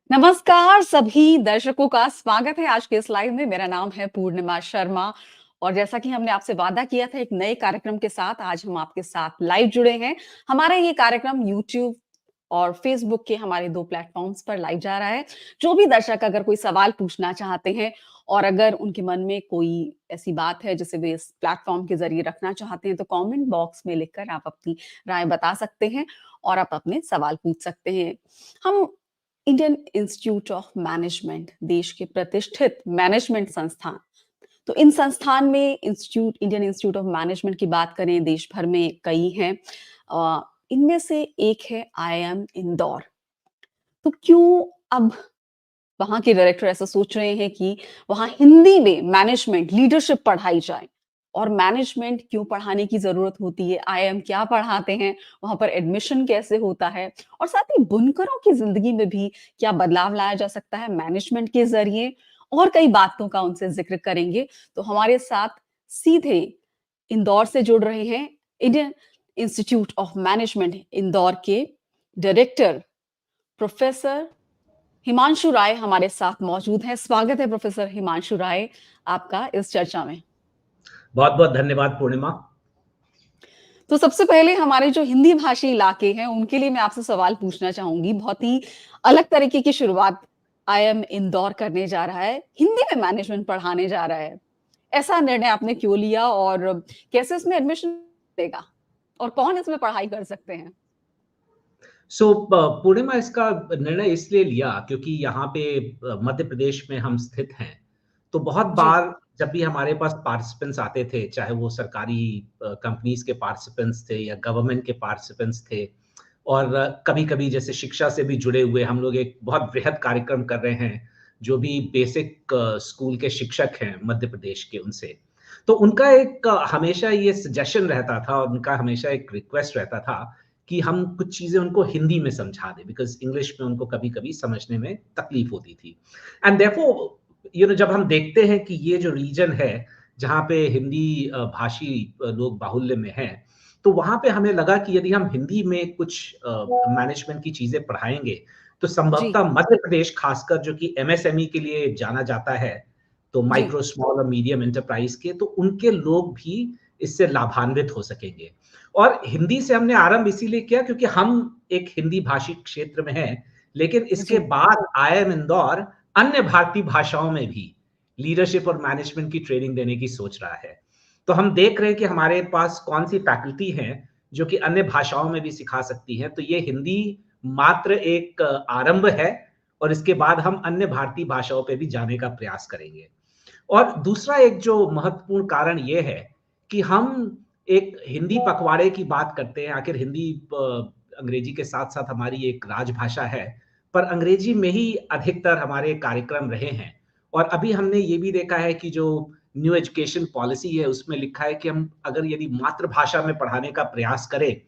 नमस्कार सभी दर्शकों का स्वागत है आज के इस लाइव में। मेरा नाम है पूर्णिमा शर्मा और जैसा कि हमने आपसे वादा किया था एक नए कार्यक्रम के साथ, आज हम आपके साथ लाइव जुड़े हैं। हमारा ये कार्यक्रम यूट्यूब और फेसबुक के हमारे 2 प्लेटफ़ॉर्म्स पर लाइव जा रहा है। जो भी दर्शक अगर कोई सवाल पूछना चाहते हैं और अगर उनके मन में कोई ऐसी बात है जिसे वे इस प्लेटफ़ॉर्म के ज़रिए रखना चाहते हैं, तो कमेंट बॉक्स में लिखकर आप अपनी राय बता सकते हैं और आप अपने सवाल पूछ सकते हैं। हम इंडियन इंस्टीट्यूट ऑफ मैनेजमेंट, देश के प्रतिष्ठित मैनेजमेंट संस्थान, तो इन संस्थान में इंडियन इंस्टीट्यूट ऑफ मैनेजमेंट की बात करें, देश भर में कई हैं। इनमें से एक है आईआईएम इंदौर। तो क्यों अब वहाँ के डायरेक्टर ऐसा सोच रहे हैं कि वहाँ हिंदी में मैनेजमेंट, लीडरशिप पढ़ाई जाए? और मैनेजमेंट क्यों पढ़ाने की ज़रूरत होती है? आईआईएम क्या पढ़ाते हैं? वहाँ पर एडमिशन कैसे होता है? और साथ ही बुनकरों की ज़िंदगी में भी क्या बदलाव लाया जा सकता है मैनेजमेंट के ज़रिए? और कई बातों का उनसे ज़िक्र करेंगे। तो हमारे साथ सीधे इंदौर से जुड़ रहे हैं Indian institute of management Indore के डायरेक्टर प्रोफेसर हिमांशु राय हमारे साथ मौजूद हैं। स्वागत है प्रोफेसर हिमांशु राय आपका इस चर्चा में। बहुत-बहुत धन्यवाद पूर्णिमा। तो सबसे पहले हमारे जो हिंदी भाषी इलाके हैं, उनके लिए मैं आपसे सवाल पूछना चाहूँगी। बहुत ही अलग तरीके की शुरुआत आईआईएम इंदौर करने जा रहा है, हिंदी में मैनेजमेंट पढ़ाने जा रहा है। ऐसा निर्णय आपने क्यों लिया और कैसे इसमें एडमिशन मिलेगा? और कौन इसमें पढ़ाई कर सकते हैं? पूर्णिमा इसका निर्णय इसलिए लिया क्योंकि यहाँ पे मध्य प्रदेश में हम स्थित हैं। तो बहुत जी। बार जब भी हमारे पास पार्टिसिपेंट्स आते थे, चाहे वो सरकारी कंपनीज़ के पार्टिसिपेंट्स थे या गवर्नमेंट के पार्टिसिपेंट्स थे और कभी-कभी जैसे शिक्षा से भी जुड़े हुए हम लोग एक बहुत बृहद कार्यक्रम कर रहे हैं, जो भी बेसिक स्कूल के शिक्षक हैं मध्य प्रदेश के उनसे। तो उनका एक हमेशा ये सजेशन रहता था और उनका हमेशा एक रिक्वेस्ट रहता था कि हम कुछ चीज़ें उनको हिंदी में समझा दें बिकॉज़ इंग्लिश में उनको कभी-कभी समझने में तकलीफ होती थी। एंड देयरफॉर जब हम देखते हैं कि ये जो रीजन है, जहाँ पे हिंदी भाषी लोग बाहुल्य में हैं, तो वहाँ पे हमें लगा कि यदि हम हिंदी में कुछ मैनेजमेंट की चीज़ें पढ़ाएँगे, तो जी, संभवतः मध्य प्रदेश खासकर जो कि एमएसएमई के लिए जाना जाता है, तो जी। माइक्रो, स्मॉल और मीडियम एंटरप्राइज़ के, तो उनके लोग भी इससे लाभान्वित हो सकेंगे। और हिंदी से हमने आरंभ इसीलिए किया क्योंकि हम एक हिंदी भाषी क्षेत्र में हैं, लेकिन इसके जी। बाद आईआईएम इंदौर अन्य भारतीय भाषाओं में भी लीडरशिप और मैनेजमेंट की ट्रेनिंग देने की सोच रहा है। तो हम देख रहे हैं कि हमारे पास कौन-सी फैकल्टी हैं, जो कि अन्य भाषाओं में भी सिखा सकती हैं। तो ये हिंदी मात्र एक आरंभ है और इसके बाद हम अन्य भारतीय भाषाओं पे भी जाने का प्रयास करेंगे। और दूसरा एक जो महत्वपूर्ण कारण ये है कि हम एक हिंदी पखवाड़े की बात करते हैं, आखिर हिंदी अंग्रेजी के साथ-साथ हमारी एक राजभाषा है, पर अंग्रेजी में ही अधिकतर हमारे कार्यक्रम रहे हैं। और अभी हमने ये भी देखा है कि जो न्यू एजुकेशन पॉलिसी है, उसमें लिखा है कि हम अगर यदि मातृभाषा में पढ़ाने का प्रयास करें,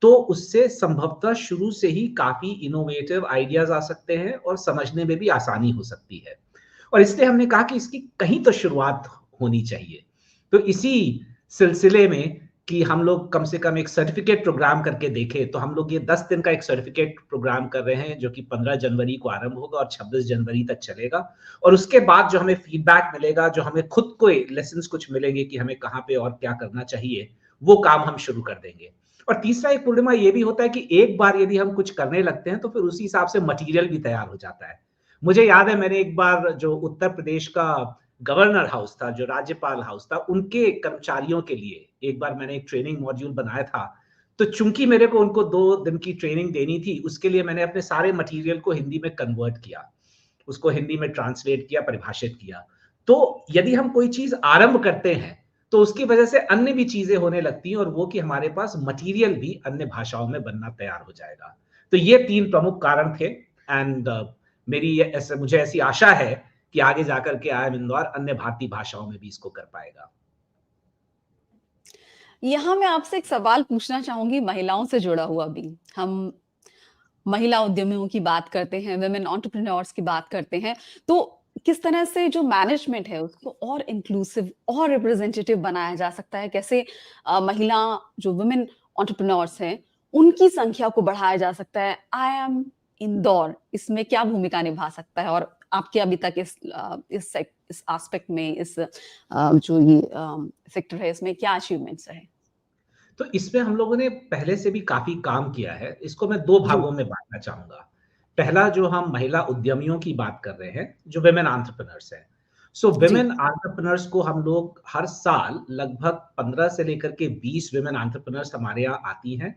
तो उससे संभवतः शुरू से ही काफ़ी इनोवेटिव आइडियाज़ आ सकते हैं और समझने में भी आसानी हो सकती है। और इसलिए हमने कहा कि इसकी कहीं तो शुरुआत होनी चाहिए। तो इसी सिलसिले में कि हम लोग कम से कम एक सर्टिफ़िकेट प्रोग्राम करके देखें, तो हम लोग ये 10 दिन का एक सर्टिफ़िकेट प्रोग्राम कर रहे हैं, जो कि 15 जनवरी को आरंभ होगा और 26 जनवरी तक चलेगा। और उसके बाद जो हमें फीडबैक मिलेगा, जो हमें खुद को लेसन्स कुछ मिलेंगे कि हमें कहाँ पे और क्या करना चाहिए, वो काम हम शुरू कर देंगे। और तीसरा एक पूर्णिमा ये भी होता है कि एक बार यदि हम कुछ करने लगते हैं, तो फिर उसी हिसाब से मटीरियल भी तैयार हो जाता है। मुझे याद है मैंने एक बार जो उत्तर प्रदेश का गवर्नर हाउस था, जो राज्यपाल हाउस था, उनके कर्मचारियों के लिए एक बार मैंने एक ट्रेनिंग मॉड्यूल बनाया था। तो चूँकि मेरे को उनको 2 दिन की ट्रेनिंग देनी थी, उसके लिए मैंने अपने सारे मटीरियल को हिंदी में कन्वर्ट किया। उसको हिंदी में ट्रांसलेट किया, परिभाषित किया। तो यदि हम कोई चीज़ आरंभ करते हैं, तो उसकी वजह से अन्य भी चीज़ें होने लगती हैं और वो कि हमारे पास मटीरियल भी अन्य भाषाओं में बनना तैयार हो जाएगा। तो ये 3 प्रमुख कारण थे एंड मेरी ये ऐसे मुझे ऐसी आशा है कि आगे जाकर के आईआईएम इंदौर अन्य भारतीय भाषाओं में भी इसको कर पाएगा। यहाँ मैं आपसे एक सवाल पूछना चाहूँगी महिलाओं से जुड़ा हुआ भी। हम महिला उद्यमियों की बात करते हैं, वुमेन एंटरप्रेन्योर्स की बात करते हैं, तो किस तरह से जो मैनेजमेंट है उसको और इंक्लूसिव और रिप्रेजेंटेटिव बनाया जा सकता है? कैसे महिला जो वुमेन एंटरप्रेन्योर्स हैं, उनकी संख्या को बढ़ाया जा सकता है? आई एम इंदौर इसमें क्या भूमिका निभा सकता है और आपके अभी तक इस एस्पेक्ट में जो ये सेक्टर है इसमें क्या अचीवमेंट्स रहे? तो इसमें हम लोगों ने पहले से भी काफ़ी काम किया है। इसको मैं 2 जी, भागों में बाँटना चाहूँगा। पहला जो हम महिला उद्यमियों की बात कर रहे हैं, जो वुमेन एंटरप्रेन्योर्स हैं। सो जी, वुमेन एंटरप्रेन्योर्स को हम लोग हर साल लगभग 15 से लेकर के 20 वुमेन एंटरप्रेन्योर्स हमारे यहाँ आती हैं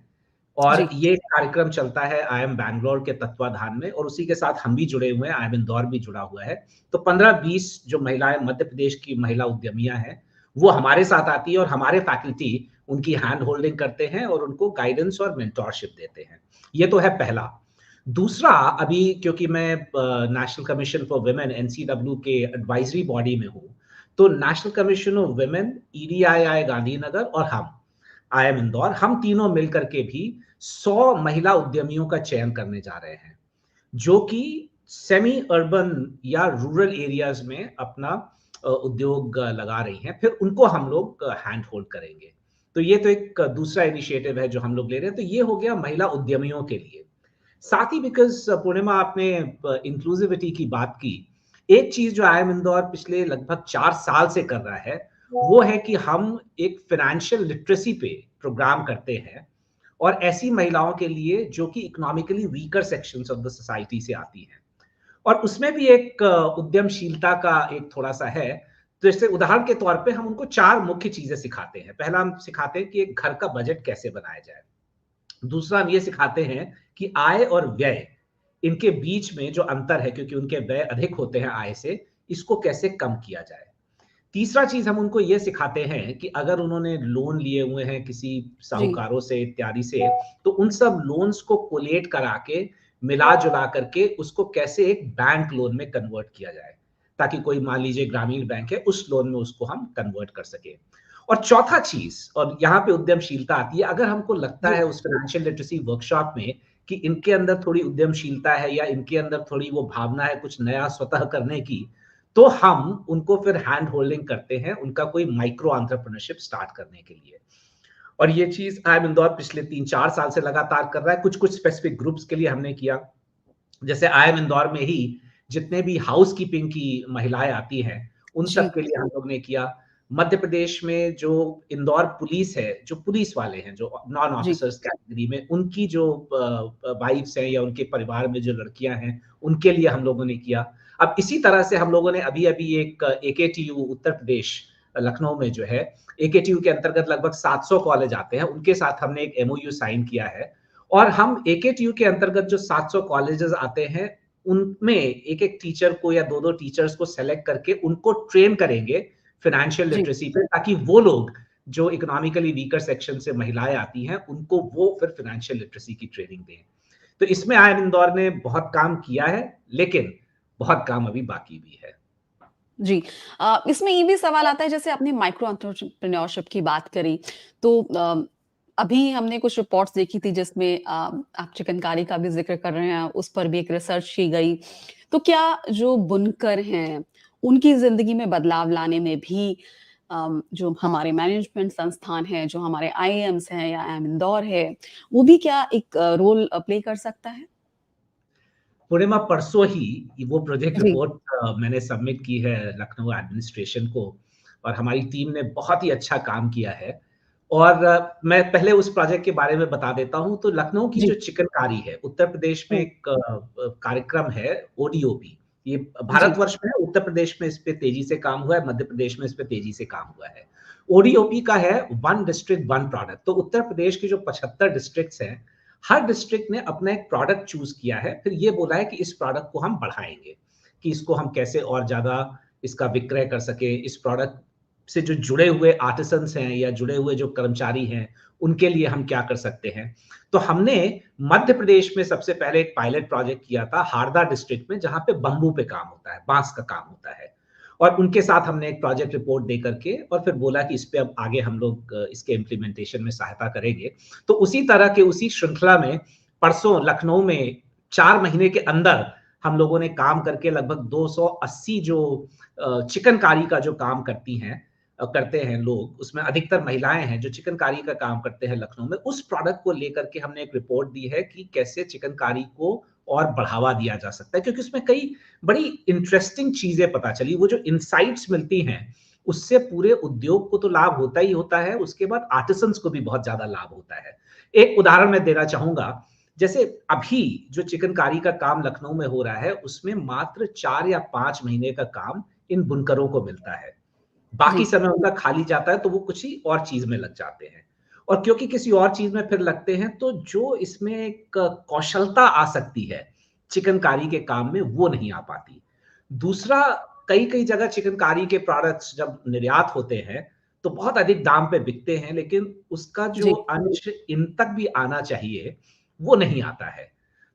और जी, ये कार्यक्रम चलता है आईआईएम बैंगलोर के तत्वाधान में और उसी के साथ हम भी जुड़े हुए हैं, आईआईएम इंदौर भी जुड़ा हुआ है। तो 15-20 जो महिलाएँ मध्य प्रदेश की महिला उद्यमियाँ हैं, वो हमारे साथ आती है और हमारे फैकल्टी उनकी हैंड होल्डिंग करते हैं और उनको गाइडेंस और मेंटोरशिप देते हैं। ये तो है पहला। दूसरा अभी क्योंकि मैं national commission for women NCW के एडवाइजरी बॉडी में हूँ, तो national commission of women, EDII Gandhinagar और हम, आईआईएम इंदौर, हम तीनों मिलकर के भी 100 महिला उद्यमियों का चयन करने जा रहे हैं, जो कि सेमी अर्बन या रूरल एरियाज़ में अपना उद्योग लगा रही हैं, फिर उनको हम लोग हैंड होल्ड करेंगे। तो ये तो एक दूसरा इनिशिएटिव है जो हम लोग ले रहे हैं, तो ये हो गया महिला उद्यमियों के लिए। साथ ही बिकॉज़ पूर्णिमा आपने इंक्लूसिविटी की बात की, एक चीज़ जो आईआईएम इंदौर पिछले लगभग 4 साल से कर रहा है, वो है कि हम एक फाइनेंशियल लिटरेसी पे प्रोग्राम करते हैं और ऐसी महिलाओं के लिए जो कि economically weaker sections of the society से आती हैं। और उसमें भी एक उद्यमशीलता का एक थोड़ा-सा है। तो जैसे उदाहरण के तौर पे हम उनको 4 मुख्य चीज़ें सिखाते हैं। पहला हम सिखाते हैं कि एक घर का बजट कैसे बनाया जाए। दूसरा हम ये सिखाते हैं कि आय और व्यय, इनके बीच में जो अंतर है क्योंकि उनके व्यय अधिक होते हैं आय से, इसको कैसे कम किया जाए। तीसरा चीज़ हम उनको ये सिखाते हैं कि अगर उन्होंने लोन लिए हुए हैं किसी जी, साहूकारों से इत्यादि से, तो उन सब लोन्स को कोलेट करा के, मिला-जुला करके उसको कैसे एक बैंक लोन में कन्वर्ट किया जाए, ताकि कोई मान लीजिए ग्रामीण बैंक है, उस लोन में उसको हम कन्वर्ट कर सकें। और चौथा चीज़ और यहाँ पे उद्यमशीलता आती है, अगर हमको लगता जी, है उस फाइनेंशियल लिटरेसी वर्कशॉप में कि इनके अंदर थोड़ी उद्यमशीलता है या इनके अंदर थोड़ी वो भावना है कुछ नया स्वतः करने की, तो हम उनको फिर हैंड होल्डिंग करते हैं, उनका कोई माइक्रो एंटरप्रेन्योरशिप स्टार्ट करने के लिए। और ये चीज़ आईआईएम इंदौर पिछले 3-4 साल से लगातार कर रहा है, कुछ-कुछ स्पेसिफिक ग्रुप्स के लिए हमने किया। जैसे आईआईएम इंदौर में ही जितने भी हाउसकीपिंग की महिलाएँ आती हैं, उन सब जी, के लिए हम लोग ने किया। मध्य प्रदेश में जो इंदौर पुलिस है, जो पुलिस वाले हैं, जो नॉन जी, ऑफिसर्स कैटेगरी में, उनकी जो वाइफ्स हैं या उनके परिवार में जो लड़कियाँ हैं, उनके लिए हम लोगों ने किया। अब इसी तरह से हम लोगों ने अभी-अभी एक एकेटीयू उत्तर प्रदेश लखनऊ में जो है, एकेटीयू के अंतर्गत लगभग 700 कॉलेज आते हैं, उनके साथ हमने एक एमओयू साइन किया है और हम एकेटीयू के अंतर्गत जो 700 कॉलेजेस आते हैं, उनमें एक-एक टीचर को या 2-2 टीचर्स को सेलेक्ट करके उनको ट्रेन करेंगे फाइनेंशियल जी। लिटरेसी पे ताकि वो लोग जो इकोनॉमिकली वीकर सेक्शन से महिलाएँ आती हैं, उनको वो फिर फाइनेंशियल लिटरेसी की ट्रेनिंग दें। तो इसमें आईआईएम इंदौर ने बहुत काम किया है, लेकिन बहुत काम अभी बाकी भी है। जी। इसमें ये भी सवाल आता है जैसे आपने माइक्रो एंटरप्रेन्योरशिप की बात करी, तो अभी हमने कुछ रिपोर्ट्स देखी थी जिसमें आप चिकनकारी का भी ज़िक्र कर रहे हैं, उस पर भी एक रिसर्च की गई। तो क्या जो बुनकर हैं, उनकी ज़िंदगी में बदलाव लाने में भी जो हमारे मैनेजमेंट संस्थान हैं, जो हमारे आईआईएम्स हैं या आईआईएम इंदौर है, वो भी क्या एक रोल प्ले कर सकता है? पूर्णिमा परसों ही वो प्रोजेक्ट जी, रिपोर्ट मैंने सबमिट की है लखनऊ एडमिनिस्ट्रेशन को और हमारी टीम ने बहुत ही अच्छा काम किया है। और मैं पहले उस प्रोजेक्ट के बारे में बता देता हूँ, तो लखनऊ की जी। जो चिकनकारी है, उत्तर प्रदेश में हुँ, एक कार्यक्रम है ओडीओपी। ये जी, भारतवर्ष में है, उत्तर प्रदेश में इस पे तेज़ी से काम हुआ है, मध्य प्रदेश में इस पे तेज़ी से काम हुआ है। ओडीओपी का है वन डिस्ट्रिक्ट वन प्रोडक्ट, तो उत्तर प्रदेश के जो 75 डिस्ट्रिक्ट्स हैं, हर डिस्ट्रिक्ट ने अपना एक प्रोडक्ट चूज़ किया है, फिर ये बोला है कि इस प्रोडक्ट को हम बढ़ाएँगे, कि इसको हम कैसे और ज़्यादा इसका विक्रय कर सकें, इस प्रोडक्ट से जो जुड़े हुए आर्टिसंस हैं या जुड़े हुए जो कर्मचारी हैं, उनके लिए हम क्या कर सकते हैं। तो हमने मध्य प्रदेश में सबसे पहले एक पायलट प्रोजेक्ट किया था हारदा डिस्ट्रिक्ट में, जहाँ पे बम्बू पे काम होता है, बाँस का काम होता है। और उनके साथ हमने एक प्रोजेक्ट रिपोर्ट दे करके और फिर बोला कि इस पे अब आगे हम लोग इसके इम्प्लीमेंटेशन में सहायता करेंगे। तो उसी तरह के उसी श्रृंखला में परसों लखनऊ में 4 महीने के अंदर हम लोगों ने काम करके लगभग 280 जो चिकनकारी का जो काम करते हैं लोग, उसमें अधिकतर महिलाएँ हैं जो चिकनकारी का काम करते हैं लखनऊ में, उस प्रोडक्ट को लेकर के हमने एक रिपोर्ट दी है कि कैसे चिकनकारी को और बढ़ावा दिया जा सकता है, क्योंकि उसमें कई बड़ी इंटरेस्टिंग चीजें पता चली। वो जो इनसाइट्स मिलती हैं, उससे पूरे उद्योग को तो लाभ होता ही होता है, उसके बाद आर्टिसंस को भी बहुत ज्यादा लाभ होता है। एक उदाहरण मैं देना चाहूंगा, जैसे अभी जो चिकनकारी का काम लखनऊ में हो रहा है, उसमें मात्र 4 या 5 महीने का काम इन बुनकरों को मिलता है। बाकी जी, समय उनका खाली जाता है, तो वो कुछ ही और चीज में लग जाते हैं। और क्योंकि किसी और चीज में फिर लगते हैं, तो जो इसमें एक कौशलता आ सकती है चिकनकारी के काम में, वो नहीं आ पाती। दूसरा, कई-कई जगह चिकनकारी के प्रोडक्ट्स जब निर्यात होते हैं, तो बहुत अधिक दाम पे बिकते हैं, लेकिन उसका जो जी, अंश इन तक भी आना चाहिए, वो नहीं आता है।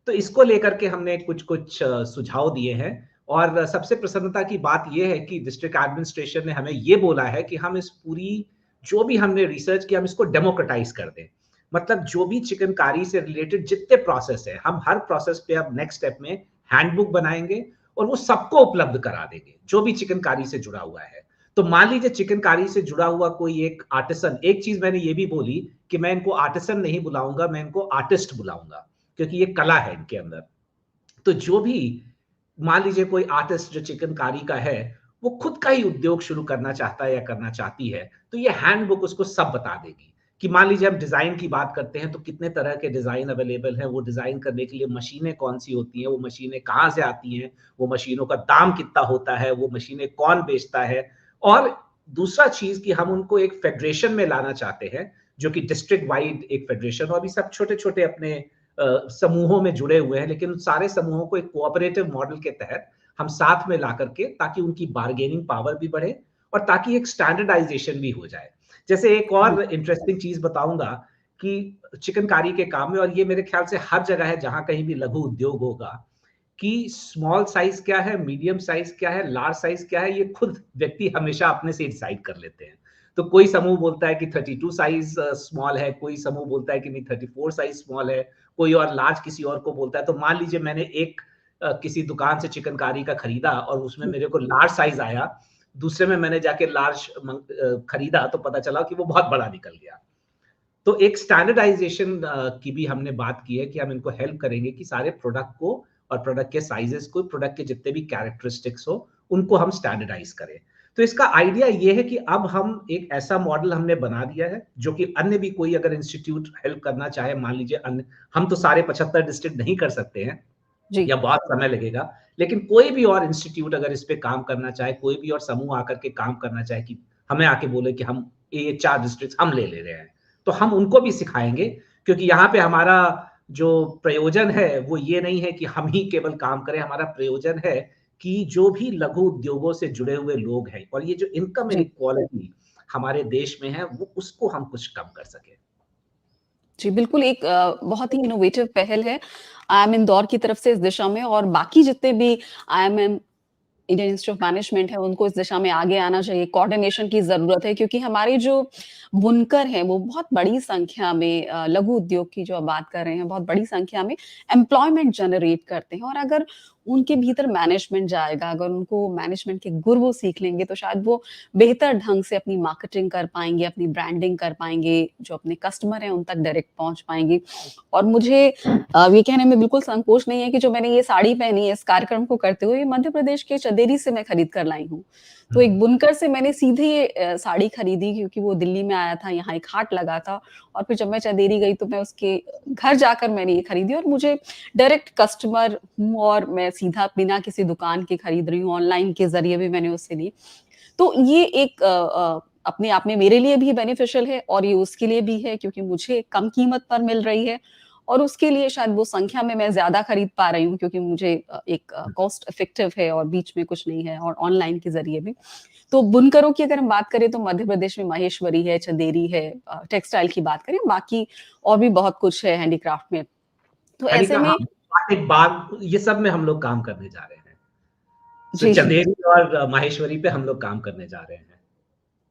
तो इसको लेकर के हमने कुछ-कुछ सुझाव दिए हैं, और सबसे प्रसन्नता की बात ये है कि डिस्ट्रिक्ट एडमिनिस्ट्रेशन ने हमें ये बोला है कि हम इस पूरी जो भी हमने रिसर्च किया, हम इसको डेमोक्रेटाइज़ कर दें। मतलब जो भी चिकनकारी से रिलेटेड जितने प्रोसेस हैं, हम हर प्रोसेस पे अब नेक्स्ट स्टेप में हैंडबुक बनाएँगे और वो सबको उपलब्ध करा देंगे, जो भी चिकनकारी से जुड़ा हुआ है। तो मान लीजिए चिकनकारी से जुड़ा हुआ कोई एक आर्टिसन, एक चीज़ मैंने ये भी बोली कि मैं इनको आर्टिसन नहीं बुलाऊँगा, मैं इनको आर्टिस्ट बुलाऊँगा, क्योंकि ये कला है इनके अंदर। तो जो भी, मान लीजिए कोई आर्टिस्ट जो चिकनकारी का है, वो खुद का ही उद्योग शुरू करना चाहता है या करना चाहती है, तो ये हैंडबुक उसको सब बता देगी कि मान लीजिए हम डिज़ाइन की बात करते हैं, तो कितने तरह के डिज़ाइन अवेलेबल हैं, वो डिज़ाइन करने के लिए मशीनें कौन-सी होती हैं, वो मशीनें कहाँ से आती हैं, वो मशीनों का दाम कितना होता है, वो मशीनें कौन बेचता है। और दूसरा चीज़ कि हम उनको एक फेडरेशन में लाना चाहते हैं, जो कि डिस्ट्रिक्ट वाइड एक फेडरेशन हो। अभी सब छोटे-छोटे अपने समूहों में जुड़े हुए हैं, लेकिन सारे समूहों को एक कोऑपरेटिव मॉडल के तहत हम साथ में ला करके, ताकि उनकी बार्गेनिंग पावर भी बढ़े और ताकि एक स्टैंडर्डाइजेशन भी हो जाए। जैसे एक जी, और इंटरेस्टिंग चीज बताऊंगा कि चिकनकारी के काम में, और ये मेरे ख्याल से हर जगह है जहां कहीं भी लघु उद्योग होगा, कि स्मॉल साइज क्या है, मीडियम साइज क्या है, लार्ज साइज क्या है, ये खुद व्यक्ति हमेशा अपने से डिसाइड कर लेते हैं। तो कोई समूह बोलता है कि 32 साइज स्मॉल है, कोई समूह बोलता है कि नहीं 34 साइज स्मॉल है, कोई और लार्ज किसी और को बोलता है। तो मान लीजिए मैंने एक किसी दुकान से चिकनकारी का खरीदा और उसमें जी, मेरे को लार्ज साइज आया, दूसरे में मैंने जाके लार्ज खरीदा, तो पता चला कि वो बहुत बड़ा निकल गया। तो एक स्टैंडर्डाइजेशन की भी हमने बात की है कि हम इनको हेल्प करेंगे कि सारे प्रोडक्ट को और प्रोडक्ट के साइजेस को, प्रोडक्ट के जितने भी कैरेक्टरिस्टिक्स हो, उनको हम स्टैंडर्डाइज करें। तो इसका आइडिया ये है कि अब हम एक ऐसा मॉडल हमने बना दिया है, जो कि अन्य भी कोई अगर इंस्टीट्यूट हेल्प करना चाहे, मान लीजिए अन्य, हम तो सारे 75 डिस्ट्रिक्ट नहीं कर सकते हैं जी। या बहुत समय लगेगा, लेकिन कोई भी और इंस्टीट्यूट अगर इस पे काम करना चाहे, कोई भी और समूह आकर के काम करना चाहे, कि हमें आके बोले कि हम ये 4 डिस्ट्रिक्ट हम ले रहे हैं, तो हम उनको भी सिखाएँगे, क्योंकि यहाँ पे हमारा जो प्रयोजन है, वो ये नहीं है कि हम ही केवल काम करें, हमारा प्रयोजन है कि जो भी लघु उद्योगों से जुड़े हुए लोग हैं और ये जो इनकम जी, इनइक्वालिटी हमारे देश में है, वो उसको हम कुछ कम कर सकें। जी, बिल्कुल एक बहुत ही इनोवेटिव पहल है आईआईएम इंदौर की तरफ से इस दिशा में और बाकी जितने भी IIM Indian institute of management है, उनको इस दिशा में आगे आना चाहिए, कोऑर्डिनेशन की ज़रूरत है क्योंकि हमारे जो बुनकर हैं, वो बहुत बड़ी संख्या में लघु उद्योग की जो आप बात कर रहे हैं, बहुत बड़ी संख्या में एम्प्लॉयमेंट जनरेट करते हैं और अगर उनके भीतर मैनेजमेंट जाएगा, अगर उनको मैनेजमेंट के गुर वो सीख लेंगे, तो शायद वो बेहतर ढंग से अपनी मार्केटिंग कर पाएँगे, अपनी ब्रांडिंग कर पाएँगे, जो अपने कस्टमर हैं, उन तक डायरेक्ट पहुँच पाएँगे। और मुझे ये कहने में बिल्कुल संकोच नहीं है कि जो मैंने ये साड़ी पहनी है इस कार्यक्रम को करते हुए, ये मध्य प्रदेश के चंदेरी से मैं खरीद कर लाई हूँ। तो एक हुँ। बुनकर से मैंने सीधे ये साड़ी खरीदी क्योंकि वो दिल्ली में आया था, यहाँ एक हाट लगा था और फिर जब मैं चंदेरी गई तो मैं उसके घर जाकर मैंने ये खरीदी और मुझे डायरेक्ट कस्टमर हूँ और मैं सीधा बिना किसी दुकान के खरीद रही हूँ, ऑनलाइन के ज़रिए भी मैंने उससे ली। तो ये एक अपने आप में मेरे लिए भी बेनिफिशियल है और ये उसके लिए भी है क्योंकि मुझे कम कीमत पर मिल रही है और उसके लिए शायद वो संख्या में मैं ज़्यादा खरीद पा रही हूँ क्योंकि मुझे एक कॉस्ट इफेक्टिव है और बीच में कुछ नहीं है और ऑनलाइन के ज़रिए भी। तो बुनकरों की अगर हम बात करें तो मध्य प्रदेश में माहेश्वरी है, चंदेरी है, टेक्सटाइल की बात करें, बाकी और भी बहुत कुछ है हैंडीक्राफ्ट में। तो यानी ऐसे कि हाँ, में एक बाग, ये सब में हम लोग काम करने जा रहे हैं। सो जी। चंदेरी और माहेश्वरी पे हम लोग काम करने जा रहे हैं।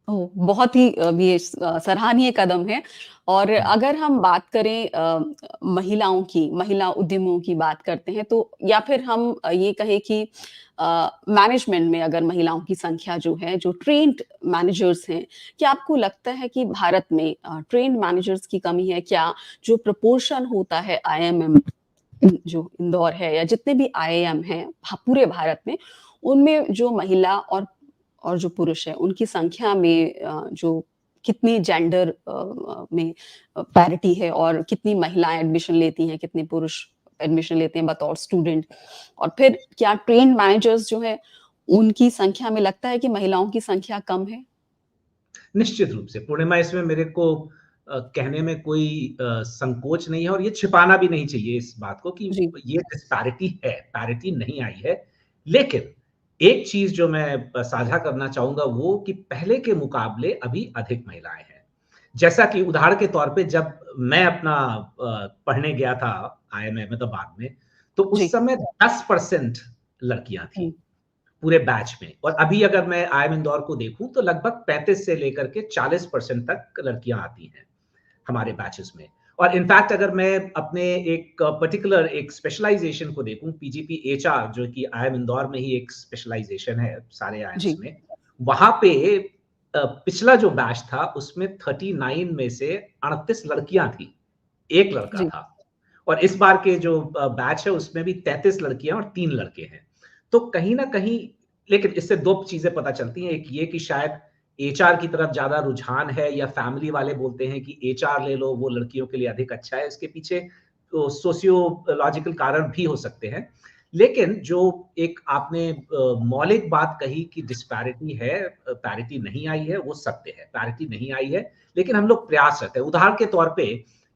ओह! बहुत ही ये सराहनीय कदम है और हुँ। अगर हम बात करें महिलाओं की, महिला उद्यमियों की बात करते हैं तो या फिर हम ये कहें कि मैनेजमेंट में अगर महिलाओं की संख्या जो है, जो ट्रेन्ड मैनेजर्स हैं, क्या आपको लगता है कि भारत में ट्रेन्ड मैनेजर्स की कमी है क्या? जो प्रोपोर्शन होता है आईएमएम जो इंदौर है या जितने भी आईआईएम हैं पूरे भारत में, उनमें जो महिला और जो पुरुष है, उनकी संख्या में जो कितनी जेंडर में पैरिटी है और कितनी महिलाएँ एडमिशन लेती हैं, कितने पुरुष एडमिशन लेते हैं बतौर स्टूडेंट, और फिर क्या ट्रेन्ड मैनेजर्स जो हैं, उनकी संख्या में लगता है कि महिलाओं की संख्या कम है? निश्चित रूप से पूर्णिमा, इसमें मेरे को कहने में कोई संकोच नहीं है और ये छिपाना भी नहीं चाहिए इस बात को कि जी, ये डिस्पैरिटी है, पैरिटी नहीं आई है। लेकिन एक चीज़ जो मैं साझा करना चाहूँगा वो कि पहले के मुकाबले अभी अधिक महिलाएँ हैं। जैसा कि उदाहरण के तौर पे जब मैं अपना पढ़ने गया था अहमदाबाद में, तो उस जी। समय 10% लड़कियाँ थीं। हुँ, पूरे बैच में, और अभी अगर मैं आईआईएम इंदौर को देखूं तो लगभग 35 से लेकर के 40% तक लड़कियां आती हैं हमारे बैचेस में। और इनफैक्ट अगर मैं अपने एक पर्टिकुलर एक स्पेशलाइजेशन को देखूं, पीजीपी एचआर, जो कि आईआईएम इंदौर में ही एक स्पेशलाइजेशन है सारे आईआईएम्स जी, में, वहां पे पिछला जो बैच था उसमें 39 में से 38 लड़कियां थी, एक लड़का जी, था। और इस बार के जो बैच है उसमें भी 33 लड़कियां और 3 लड़के हैं। तो कहीं न कहीं, लेकिन इससे 2 चीज़ें पता चलती हैं। एक ये कि शायद एचआर की तरफ ज़्यादा रुझान है, या फैमिली वाले बोलते हैं कि एचआर ले लो, वो लड़कियों के लिए अधिक अच्छा है। इसके पीछे सोशियोलॉजिकल कारण भी हो सकते हैं। लेकिन जो एक आपने मौलिक बात कही कि डिस्पैरिटी है, पैरिटी नहीं आई है, वो सत्य है। पैरिटी नहीं आई है, लेकिन हम लोग प्रयासरत हैं। उदाहरण के तौर पे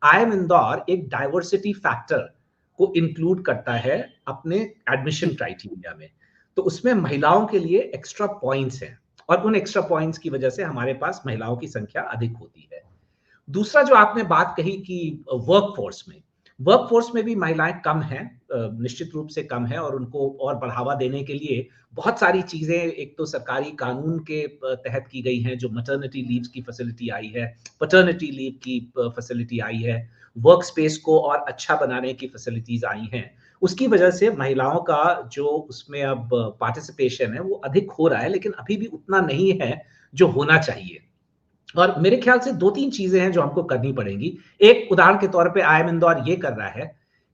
आईआईएम इंदौर एक डाइवर्सिटी फैक्टर को इंक्लूड करता है अपने एडमिशन जी, क्राइटेरिया में। तो उसमें महिलाओं के लिए एक्स्ट्रा पॉइंट्स हैं, और उन एक्स्ट्रा पॉइंट्स की वजह से हमारे पास महिलाओं की संख्या अधिक होती है। दूसरा जो आपने बात कही कि वर्कफोर्स में भी महिलाएं कम हैं, निश्चित रूप से कम है, और उनको और बढ़ावा देने के लिए बहुत सारी चीजें एक तो सरकारी कानून के तहत की गई हैं, जो मैटरनिटी लीव की फैसिलिटी आई है, पैटर्निटी लीव की फैसिलिटी आई है, वर्क स्पेस को और अच्छा बनाने की फैसिलिटीज आई हैं। उसकी वजह से महिलाओं का जो उसमें अब पार्टिसिपेशन है वो अधिक हो रहा है, लेकिन अभी भी उतना नहीं है जो होना चाहिए। और मेरे ख्याल से 2-3 चीज़ें हैं जो हमको करनी पड़ेंगी। एक उदाहरण के तौर पे आईआईएम इंदौर ये कर रहा है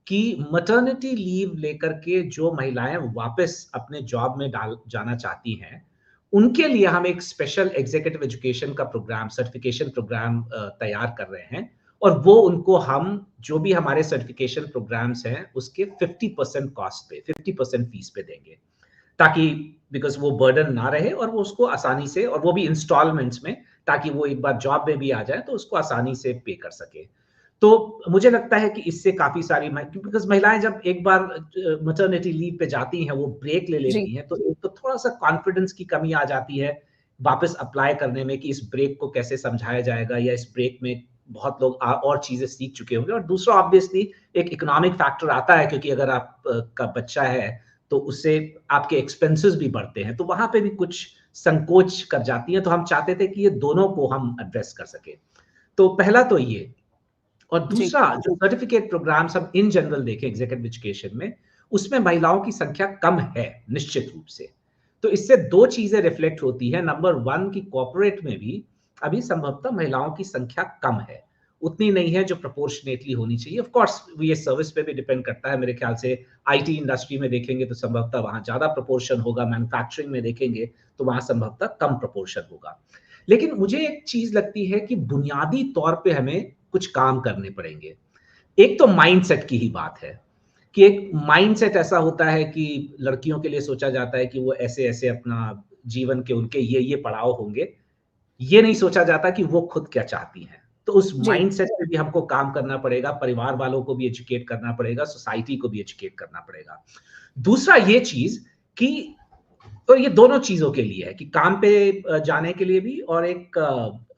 कि मैटरनिटी लीव लेकर के जो महिलाएँ वापस अपने जॉब में डाल जाना चाहती हैं, उनके लिए हम एक स्पेशल एग्ज़ीक्यूटिव एजुकेशन का प्रोग्राम, सर्टिफ़िकेशन प्रोग्राम तैयार कर रहे हैं, और वो उनको हम जो भी हमारे सर्टिफ़िकेशन प्रोग्राम्स हैं, उसके 50% कॉस्ट पे, 50% फीस पे देंगे। ताकि बिकॉज़ वो बर्डन ना रहे, और वो उसको आसानी से, और वो भी इंस्टॉलमेंट्स में, ताकि वो एक बार जॉब में भी आ जाए तो उसको आसानी से पे कर सके। तो मुझे लगता है कि इससे काफ़ी सारी बिकॉज़ महिलाएँ जब एक बार मैटरनिटी लीव पे जाती हैं, वो ब्रेक ले जी, लेती हैं, तो एक तो थोड़ा-सा कॉन्फिडेंस की कमी आ जाती है, वापस अप्लाई करने में कि इस ब्रेक को कैसे समझाया जाएगा, या इस ब्रेक में बहुत लोग और चीज़ें सीख चुके होंगे। और दूसरा ऑब्वियसली एक इकोनॉमिक फैक्टर आता है, क्योंकि अगर आप का बच्चा है तो उससे आपके एक्सपेंसेस भी बढ़ते हैं, तो वहाँ पे भी कुछ संकोच कर जाती हैं। तो हम चाहते थे कि ये दोनों को हम एड्रेस कर सकें। तो पहला तो ये, और जी, दूसरा जो सर्टिफिकेट प्रोग्राम्स हम इन जनरल देखें एग्जीक्यूटिव एजुकेशन में, उसमें महिलाओं की संख्या कम है निश्चित रूप से। तो इससे 2 चीज़ें रिफ्लेक्ट होती हैं। नंबर 1 कि कॉर्पोरेट में भी अभी संभवतः महिलाओं की संख्या कम है। उतनी नहीं है जो प्रोपोर्शनेटली होनी चाहिए। ऑफ कोर्स ये सर्विस पे भी डिपेंड करता है। मेरे ख्याल से आईटी इंडस्ट्री में देखेंगे तो संभवतः वहाँ ज़्यादा प्रोपोर्शन होगा, मैन्युफैक्चरिंग में देखेंगे तो वहाँ संभवतः कम प्रोपोर्शन होगा। लेकिन मुझे एक चीज़ लगती है कि बुनियादी तौर पे हमें कुछ काम करने पड़ेंगे। एक तो माइंडसेट की ही बात है, कि एक माइंडसेट ऐसा होता है कि लड़कियों के लिए सोचा जाता है कि वो ऐसे-ऐसे अपना जीवन के उनके ये पड़ाव होंगे। ये नहीं सोचा जाता कि वो खुद क्या चाहती हैं। तो उस जी, माइंडसेट पे भी हमको काम करना पड़ेगा, परिवार वालों को भी एजुकेट करना पड़ेगा, सोसाइटी को भी एजुकेट करना पड़ेगा। दूसरा ये चीज़ कि, तो ये दोनों चीज़ों के लिए है कि काम पे जाने के लिए भी, और एक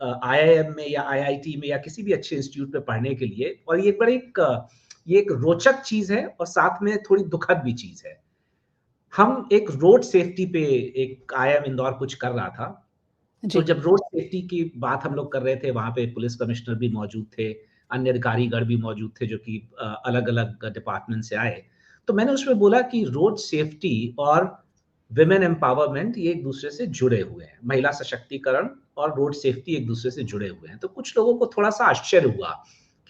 आईआईएम में या आईआईटी में या किसी भी अच्छे इंस्टीट्यूट में पढ़ने के लिए। और ये एक रोचक चीज़ है, और साथ में थोड़ी दुखद भी चीज़ है। हम एक रोड सेफ्टी पे एक आईआईएम इंदौर कुछ कर रहा था। तो जी, जब रोड सेफ्टी की बात हम लोग कर रहे थे, वहाँ पे पुलिस कमिश्नर भी मौजूद थे, अन्य अधिकारीगण भी मौजूद थे जो कि अलग-अलग डिपार्टमेंट से आए। तो मैंने उसमें बोला कि रोड सेफ्टी और वुमेन एम्पावरमेंट ये एक-दूसरे से जुड़े हुए हैं। महिला सशक्तिकरण और रोड सेफ्टी एक-दूसरे से जुड़े हुए हैं। तो कुछ लोगों को थोड़ा-सा आश्चर्य हुआ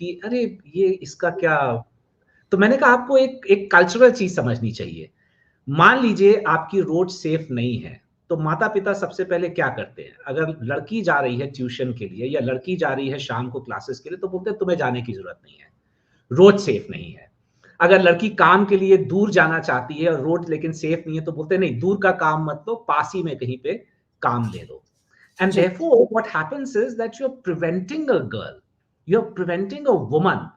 कि अरे! ये इसका क्या तो मैंने कहा आपको एक एक कल्चरल चीज़ समझनी चाहिए। मान लीजिए आपकी रोड सेफ नहीं है, तो माता-पिता सबसे पहले क्या करते हैं? अगर लड़की जा रही है ट्यूशन के लिए या लड़की जा रही है शाम को क्लासेस के लिए, तो बोलते हैं तुम्हें जाने की ज़रूरत नहीं है, रोड सेफ नहीं है। अगर लड़की काम के लिए दूर जाना चाहती है और रोड लेकिन सेफ नहीं है, तो बोलते हैं नहीं दूर का काम मत लो, पास ही में कहीं पे काम ले लो। And ji, therefore, what happens is that you're preventing a girl, you're preventing a woman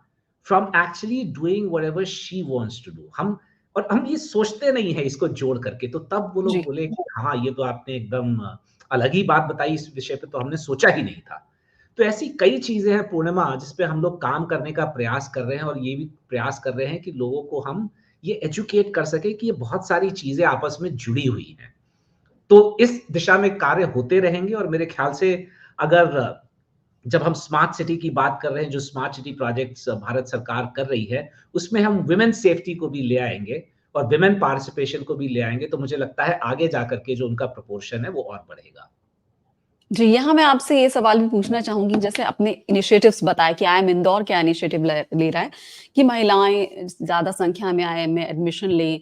from actually doing whatever she wants to do. हम ये सोचते नहीं है इसको जोड़ करके, तो तब वो लोग जी। बोले कि हाँ, ये तो आपने एकदम अलग ही बात बताई, इस विषय पे तो हमने सोचा ही नहीं था। तो ऐसी कई चीज़ें हैं पूर्णिमा जिस पे हम लोग काम करने का प्रयास कर रहे हैं और ये भी प्रयास कर रहे हैं कि लोगों को हम ये एजुकेट कर सकें कि ये बहुत सारी चीज़ें आपस में जुड़ी हुई हैं। तो इस दिशा में कार्य होते रहेंगे और मेरे ख्याल से अगर जब हम स्मार्ट सिटी की बात कर रहे हैं, जो स्मार्ट सिटी प्रोजेक्ट्स भारत सरकार कर रही है, उसमें हम वुमेन सेफ्टी को भी ले आएँगे और वुमेन पार्टिसिपेशन को भी ले आएँगे, तो मुझे लगता है आगे जाकर के जो उनका प्रोपोर्शन है, वो और बढ़ेगा। जी, यहाँ मैं आपसे ये सवाल भी पूछना चाहूँगी, जैसे आपने इनिशिएटिव्स बताए कि आईआईएम इंदौर क्या इनिशिएटिव ले रहा है कि महिलाएँ ज़्यादा संख्या में आईआईएम में एडमिशन लें,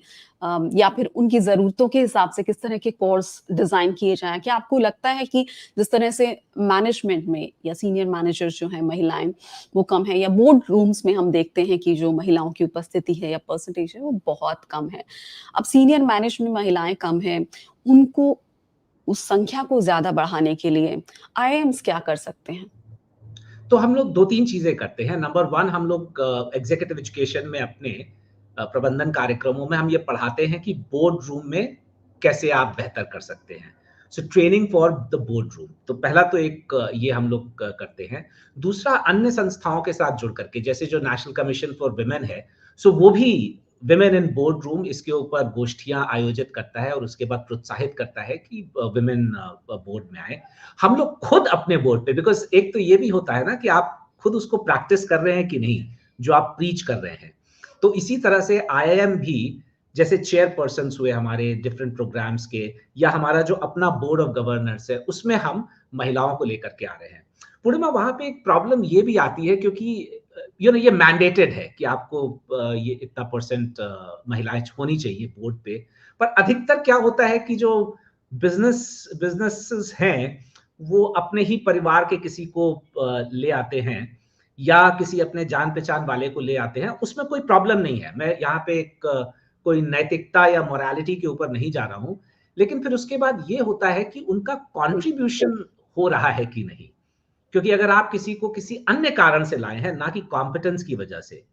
या फिर उनकी ज़रूरतों के हिसाब से किस तरह के कोर्स डिज़ाइन किए जाएँ? क्या आपको लगता है कि जिस तरह से मैनेजमेंट में या सीनियर मैनेजर्स जो हैं महिलाएँ, वो कम है, या बोर्ड रूम्स में हम देखते हैं कि जो महिलाओं की उपस्थिति है या परसेंटेज है, वो बहुत कम है। अब सीनियर मैनेजमेंट में महिलाएँ कम हैं, उनको उस संख्या को ज़्यादा बढ़ाने के लिए आईआईएम्स क्या कर सकते हैं? तो हम लोग 2-3 चीज़ें करते हैं। नंबर 1 हम लोग एग्ज़ीक्यूटिव एजुकेशन में अपने प्रबंधन कार्यक्रमों में हम ये पढ़ाते हैं कि बोर्ड रूम में कैसे आप बेहतर कर सकते हैं। So training for the board room. तो पहला तो एक ये हम लोग करते हैं। दूसरा अन्य संस्थाओं के साथ जुड़ करके जैसे जो नेशनल कमीशन फॉर वुमेन है, सो वो भी वुमेन इन बोर्ड रूम इसके ऊपर गोष्ठियाँ आयोजित करता है और उसके बाद प्रोत्साहित करता है कि वुमेन बोर्ड में आएँ। हम लोग खुद अपने बोर्ड पे बिकॉज़ एक तो ये भी होता है ना कि आप खुद उसको प्रैक्टिस कर रहे हैं कि नहीं, जो आप प्रीच कर रहे हैं। तो इसी तरह से आईआईएम भी जैसे चेयरपर्सन्स हुए हमारे डिफरेंट प्रोग्राम्स के या हमारा जो अपना बोर्ड ऑफ गवर्नर्स है, उसमें हम महिलाओं को लेकर के आ रहे हैं। पूर्णिमा वहाँ पे एक प्रॉब्लम ये भी आती है क्योंकि ये मैंडेटेड है कि आपको ये इतना परसेंट महिलाएँ होनी चाहिए बोर्ड पे। पर अधिकतर क्या होता है कि जो बिज़नेसेस हैं, वो अपने ही परिवार के किसी को ले आते हैं या किसी अपने जान-पहचान वाले को ले आते हैं, उसमें कोई प्रॉब्लम नहीं है। मैं यहाँ पे एक कोई नैतिकता या मोरालिटी के ऊपर नहीं जा रहा हूँ। लेकिन फिर उसके बाद ये होता है कि उनका कंट्रीब्यूशन हो रहा है कि नहीं? क्योंकि अगर आप किसी को किसी अन्य कारण से लाए हैं, ना कि कॉम्पिटेंस की वजह से,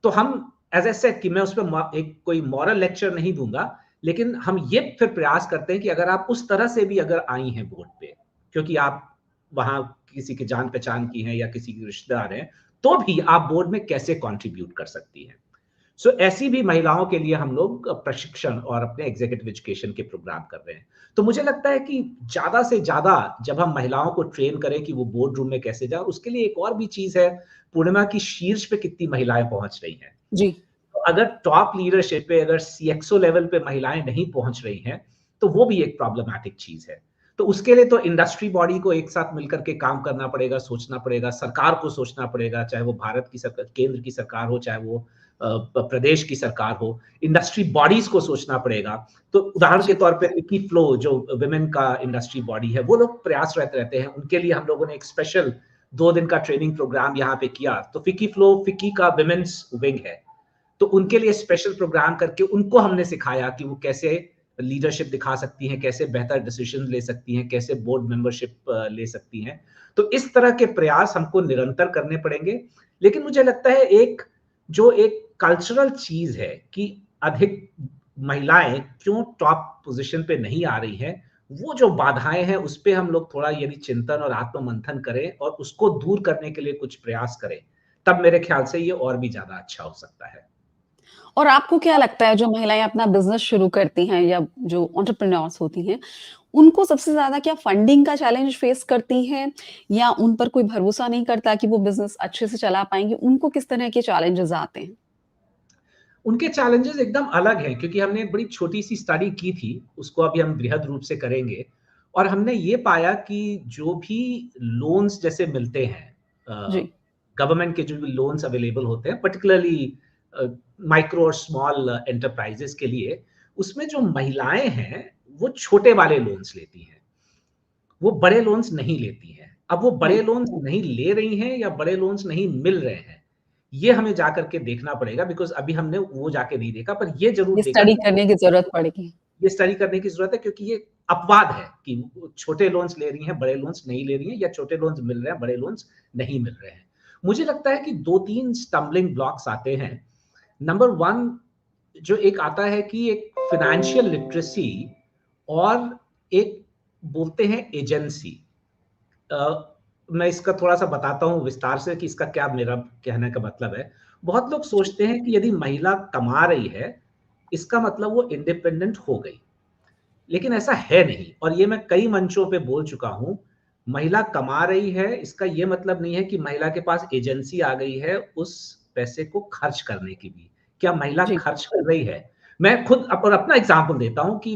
तो हम एज़ आई सेड कि मैं उसपे एक कोई मॉरल लेक्चर नहीं दूँगा, लेकिन हम ये फिर प्रयास करते हैं कि अगर आप उस तरह से भी अगर आई हैं बोर्ड पे, क्योंकि आप वहाँ किसी की जान-पहचान की हैं या किसी के रिश्तेदार हैं, तो भी आप बोर्ड में कैसे कंट्रीब्यूट कर सकती हैं। सो ऐसी भी महिलाओं के लिए हम लोग प्रशिक्षण और अपने एग्जीक्यूटिव एजुकेशन के प्रोग्राम कर रहे हैं। तो मुझे लगता है कि ज़्यादा से ज़्यादा जब हम महिलाओं को ट्रेन करें कि वो बोर्ड रूम में कैसे जाएँ, उसके लिए एक और भी चीज़ है, पूर्णिमा की शीर्ष पे कितनी महिलाएँ पहुँच रही हैं। जी। तो अगर टॉप लीडरशिप पे अगर सीएक्सओ लेवल पे महिलाएँ नहीं पहुँच रही हैं, तो वो भी एक प्रॉब्लमैटिक चीज़ है। तो उसके लिए तो इंडस्ट्री बॉडी को एक साथ मिलकर के काम करना पड़ेगा, सोचना पड़ेगा, सरकार को सोचना पड़ेगा, चाहे वो भारत की सरकार केंद्र की सरकार हो, चाहे वो प्रदेश की सरकार हो, इंडस्ट्री बॉडीज़ को सोचना पड़ेगा। तो उदाहरण के जी। तौर पे विकी फ्लो जो वुमेन का इंडस्ट्री बॉडी है, वो लोग प्रयासरत रहते हैं। उनके लिए हम लोगों ने एक स्पेशल 2 दिन का ट्रेनिंग प्रोग्राम यहाँ पे किया। तो फिक्की का वुमेन्स विंग है। तो उनके लिए स्पेशल प्रोग्राम करके उनको हमने सिखाया कि वो कैसे लीडरशिप दिखा सकती हैं, कैसे बेहतर डिसीजन ले सकती हैं, कैसे बोर्ड मेंबरशिप ले सकती हैं। तो इस तरह के प्रयास हमको निरंतर करने पड़ेंगे। लेकिन मुझे लगता है एक कल्चरल चीज़ है कि अधिक महिलाएँ क्यों टॉप पोज़ीशन पे नहीं आ रही हैं, वो जो बाधाएँ हैं, उस पे हम लोग थोड़ा यदि चिंतन और आत्म-मंथन करें और उसको दूर करने के लिए कुछ प्रयास करें, तब मेरे ख्याल से ये और भी ज़्यादा अच्छा हो सकता है। और आपको क्या लगता है, जो महिलाएँ अपना बिज़नेस शुरू करती हैं या जो एंटरप्रेन्योर्स होती हैं, उनको सबसे ज़्यादा क्या फंडिंग का चैलेंज फेस करती हैं, या उन पर कोई भरोसा नहीं करता कि वो बिज़नेस अच्छे से चला पाएँगी? उनको किस तरह के चैलेंजेज़ आते हैं? उनके चैलेंजेस एकदम अलग हैं क्योंकि हमने एक बड़ी छोटी-सी स्टडी की थी, उसको अभी हम बृहद रूप से करेंगे और हमने ये पाया कि जो भी लोन्स जैसे मिलते हैं जी। गवर्नमेंट के जो भी लोन्स अवेलेबल होते हैं, पर्टिकुलरली माइक्रो और स्मॉल एंटरप्राइजेस के लिए, उसमें जो महिलाएं हैं वो छोटे वाले लोन्स लेती हैं, वो बड़े लोन्स नहीं लेती हैं। अब वो बड़े हुँ, लोन्स नहीं ले रही हैं या बड़े लोन्स नहीं मिल रहे हैं, ये हमें जाकर के देखना पड़ेगा, बिकॉज़ अभी हमने वो जाके नहीं देखा, पर ये ज़रूर ये देखा स्टडी कि करने की ज़रूरत पड़ेगी। ये स्टडी करने की ज़रूरत है, क्योंकि ये अपवाद है कि वो छोटे लोन्स ले रही हैं, बड़े लोन्स नहीं ले रही हैं, या छोटे लोन्स मिल रहे हैं, बड़े लोन्स नहीं मिल रहे हैं। मुझे लगता है कि 2-3 स्टम्बलिंग ब्लॉक्स आते हैं। नंबर 1 जो एक आता है कि एक फाइनेंशियल लिटरेसी और एक बोलते हैं एजेंसी। मैं इसका थोड़ा-सा बताता हूँ विस्तार से कि इसका क्या मेरा कहने का मतलब है। बहुत लोग जी, सोचते हैं कि यदि महिला कमा रही है, इसका मतलब वो इंडिपेंडेंट हो गई। लेकिन ऐसा है नहीं, और ये मैं कई मंचों पे बोल चुका हूँ। महिला कमा रही है, इसका ये मतलब नहीं है कि महिला के पास एजेंसी आ गई है उस पैसे को खर्च करने की भी। क्या महिला जी, खर्च कर रही है? मैं खुद और अपना एग्ज़ाम्पल देता हूँ कि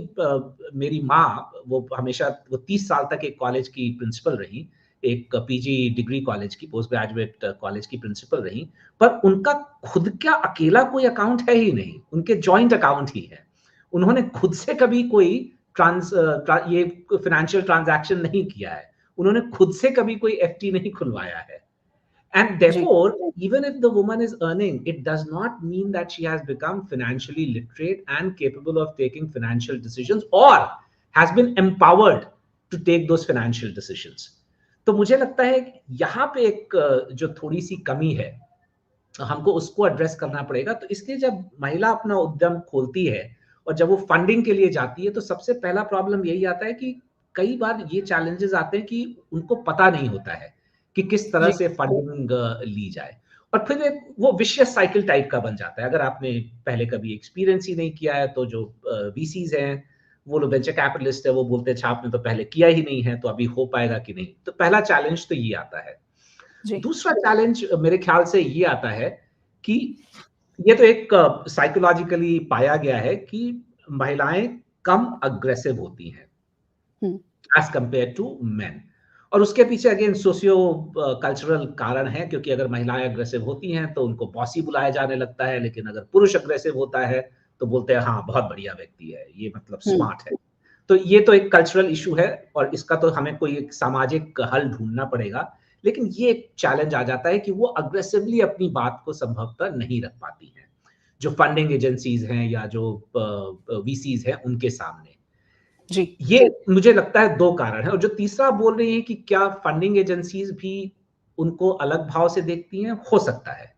मेरी माँ, वो हमेशा वो 30 साल तक एक कॉलेज की प्रिंसिपल रहीं, एक पीजी डिग्री कॉलेज की, पोस्ट ग्रेजुएट कॉलेज की प्रिंसिपल रहीं, पर उनका खुद का अकेला कोई अकाउंट है ही नहीं, उनके जॉइंट अकाउंट ही हैं। उन्होंने खुद से कभी कोई ये फाइनेंशियल ट्रांज़ैक्शन नहीं किया है। उन्होंने खुद से कभी कोई एफडी नहीं खुलवाया है। And ji, therefore, even if the woman is earning, it does not mean that she has become financially literate and capable of taking financial decisions or has been empowered to take those financial decisions. तो मुझे लगता है कि यहाँ पे एक जो थोड़ी-सी कमी है, हमको उसको एड्रेस करना पड़ेगा। तो इसलिए जब महिला अपना उद्यम खोलती है और जब वो फंडिंग के लिए जाती है, तो सबसे पहला प्रॉब्लम यही आता है कि कई बार ये चैलेंजेस आते हैं कि उनको पता नहीं होता है कि किस तरह जी, से फंडिंग ली जाए, और फिर एक वो विशियस साइकिल टाइप का बन जाता है। अगर आपने पहले कभी एक्सपीरियंस ही नहीं किया है, तो जो वीसीज हैं, वो लोग वेंचर कैपिटलिस्ट है, वो बोलते हैं अच्छा आपने तो पहले किया ही नहीं है, तो अभी हो पाएगा कि नहीं। तो पहला चैलेंज तो ये आता है। जी, दूसरा चैलेंज मेरे ख्याल से ये आता है कि ये तो एक साइकोलॉजिकली पाया गया है कि महिलाएं कम अग्रेसिव होती हैं हुँ, एज कंपेयर टू मेन, और उसके पीछे अगेन सोशियो कल्चरल कारण है, क्योंकि अगर महिलाएं अग्रेसिव होती हैं तो उनको बॉसी बुलाया जाने लगता है, लेकिन अगर पुरुष अग्रेसिव होता है तो बोलते हैं हाँ बहुत बढ़िया व्यक्ति है, ये मतलब हुँ, स्मार्ट है। तो ये तो एक कल्चरल इशू है, और इसका तो हमें कोई एक सामाजिक हल ढूंढना पड़ेगा। लेकिन ये एक चैलेंज आ जाता है कि वो अग्रेसिवली अपनी बात को संभवतः नहीं रख पाती हैं, जो फंडिंग एजेंसीज हैं या जो वीसीज हैं उनके सामने। जी, ये मुझे लगता है 2 कारण हैं, और जो तीसरा आप बोल रही हैं कि क्या फंडिंग एजेंसीज भी उनको अलग भाव से देखती हैं, हो सकता है।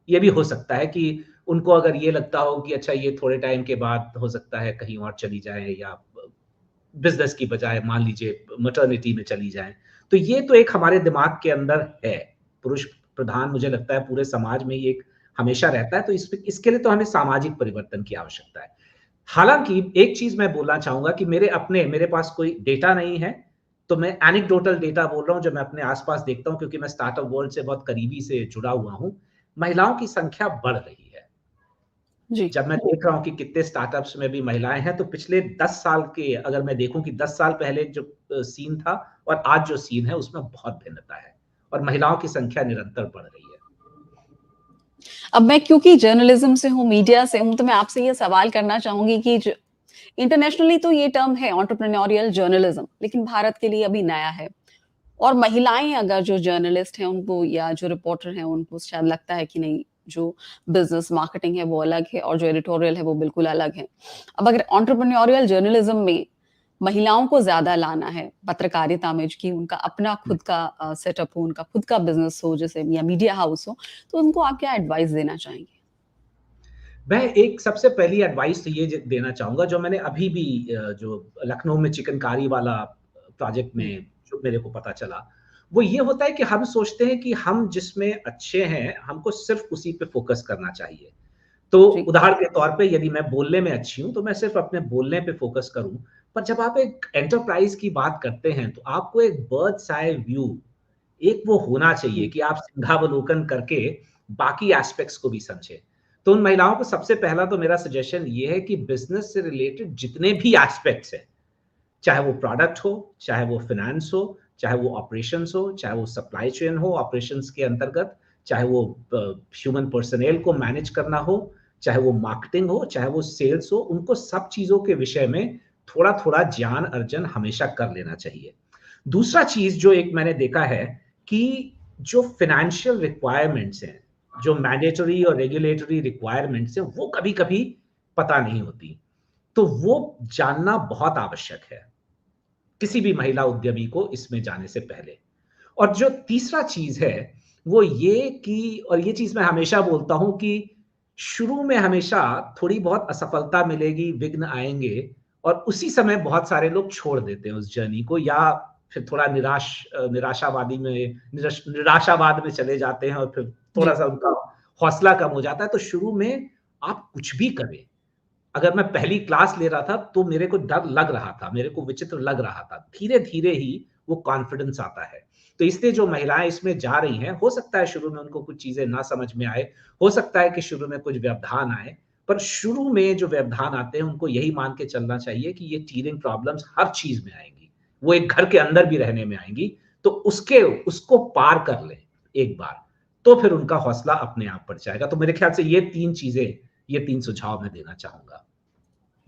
ये भी हो सकता है कि उनको अगर ये लगता हो कि अच्छा ये थोड़े टाइम के बाद हो सकता है कहीं और चली जाएँ, या बिज़नेस की बजाय मान लीजिए मैटरनिटी में चली जाएँ। तो ये तो एक हमारे दिमाग के अंदर है। पुरुष प्रधान मुझे लगता है पूरे समाज में ये एक हमेशा रहता है, तो इसके लिए तो हमें सामाजिक परिवर्तन की आवश्यकता है। हालाँकि एक चीज़ मैं बोलना चाहूँगा कि मेरे पास कोई डेटा नहीं है, तो मैं एनेक्डोटल डेटा बोल रहा हूँ जो मैं अपने आस-पास देखता हूँ, क्योंकि मैं स्टार्टअप वर्ल्ड से बहुत करीबी से जुड़ा हुआ हूँ। महिलाओं की संख्या बढ़ रही है। जी। जब मैं देख रहा हूँ कि कितने स्टार्टअप्स में भी महिलाएँ हैं, तो पिछले 10 साल के अगर मैं देखूँ कि 10 साल पहले जो सीन था और आज जो सीन है, उसमें बहुत भिन्नता है, और महिलाओं की संख्या निरंतर बढ़ रही है। अब मैं क्योंकि जर्नलिज़्म से हूँ, मीडिया से हूँ, तो मैं आपसे ये सवाल करना चाहूँगी कि ज इंटरनेशनली तो ये टर्म है एंटरप्रेन्योरियल जर्नलिज़्म, लेकिन भारत के लिए अभी नया है। और महिलाएँ अगर जो जर्नलिस्ट हैं उनको या जो रिपोर्टर हैं उनको शायद लगता है कि नहीं, जो बिज़नेस मार्केटिंग है वो अलग है और जो एडिटोरियल है वो बिल्कुल अलग है। अब अगर एंटरप्रेन्योरियल जर्नलिज़्म में महिलाओं को ज़्यादा लाना है पत्रकारिता में कि उनका अपना खुद का सेटअप हो, उनका खुद का बिज़नेस हो जैसे या मीडिया हाउस हो, तो उनको आप क्या एडवाइस देना चाहेंगे? मैं एक सबसे पहली एडवाइस तो ये देना चाहूँगा, जो मैंने अभी भी जो लखनऊ में चिकनकारी वाला प्रोजेक्ट हुँ, में जो मेरे को पता चला, वो ये होता है कि हम सोचते हैं कि हम जिसमें अच्छे हैं, हमको सिर्फ़ उसी पे फ़ोकस करना चाहिए। तो जी, उदाहरण के तौर पे यदि मैं बोलने में अच्छी हूँ, तो मैं सिर्फ़ अपने बोलने पे फ़ोकस करूँ। पर जब आप एक एंटरप्राइज़ की बात करते हैं, तो आपको एक बर्ड्स आई व्यू, एक वो होना चाहिए हुँ, कि आप सिंहावलोकन करके बाकी एस्पेक्ट्स को भी समझें। तो उन महिलाओं को सबसे पहला तो मेरा सजेशन ये है कि बिज़नेस से रिलेटेड जितने भी एस्पेक्ट्स हैं, चाहे वो प्रोडक्ट हो, चाहे वो फाइनेंस हो, चाहे वो ऑपरेशंस हो, चाहे वो सप्लाई चेन हो ऑपरेशंस के अंतर्गत, चाहे वो ह्यूमन पर्सनेल को मैनेज करना हो, चाहे वो मार्केटिंग हो, चाहे वो सेल्स हो, उनको सब चीज़ों के विषय में थोड़ा-थोड़ा ज्ञान अर्जन हमेशा कर लेना चाहिए। दूसरा चीज़ जो एक मैंने देखा है कि जो फाइनेंशियल रिक्वायरमेंट्स हैं, जो मैंडेटरी और रेगुलेटरी रिक्वायरमेंट्स हैं, वो कभी-कभी पता नहीं होती। तो वो जानना बहुत आवश्यक है, किसी भी महिला उद्यमी को इसमें जाने से पहले। और जो तीसरा चीज़ है, वो ये कि और ये चीज़ मैं हमेशा बोलता हूँ कि शुरू में हमेशा थोड़ी बहुत असफलता मिलेगी, विघ्न आएँगे और उसी समय बहुत सारे लोग छोड़ देते हैं उस जर्नी को या फिर थोड़ा निराशावाद में चले जाते हैं और फिर जी। थोड़ा-सा उनका हौसला कम हो जाता है। तो शुरू में आप कुछ भी करें, अगर मैं पहली क्लास ले रहा था, तो मेरे को डर लग रहा था, मेरे को विचित्र लग रहा था। धीरे-धीरे ही वो कॉन्फिडेंस आता है। तो इसलिए जो महिलाएँ इसमें जा रही हैं, हो सकता है शुरू में उनको कुछ चीज़ें ना समझ में आए, हो सकता है कि शुरू में कुछ व्यवधान आए, पर शुरू में जो व्यवधान आते हैं, उनको यही मान के चलना चाहिए कि ये टीथिंग प्रॉब्लम्स हर चीज़ में आएँगी। वो एक घर के अंदर भी रहने में आएँगी, तो उसको पार कर लें एक बार, तो फिर उनका हौसला अपने आप बढ़ जाएगा। तो मेरे ख्याल से ये 3 चीज़ें, ये 3 सुझाव मैं देना चाहूँगा।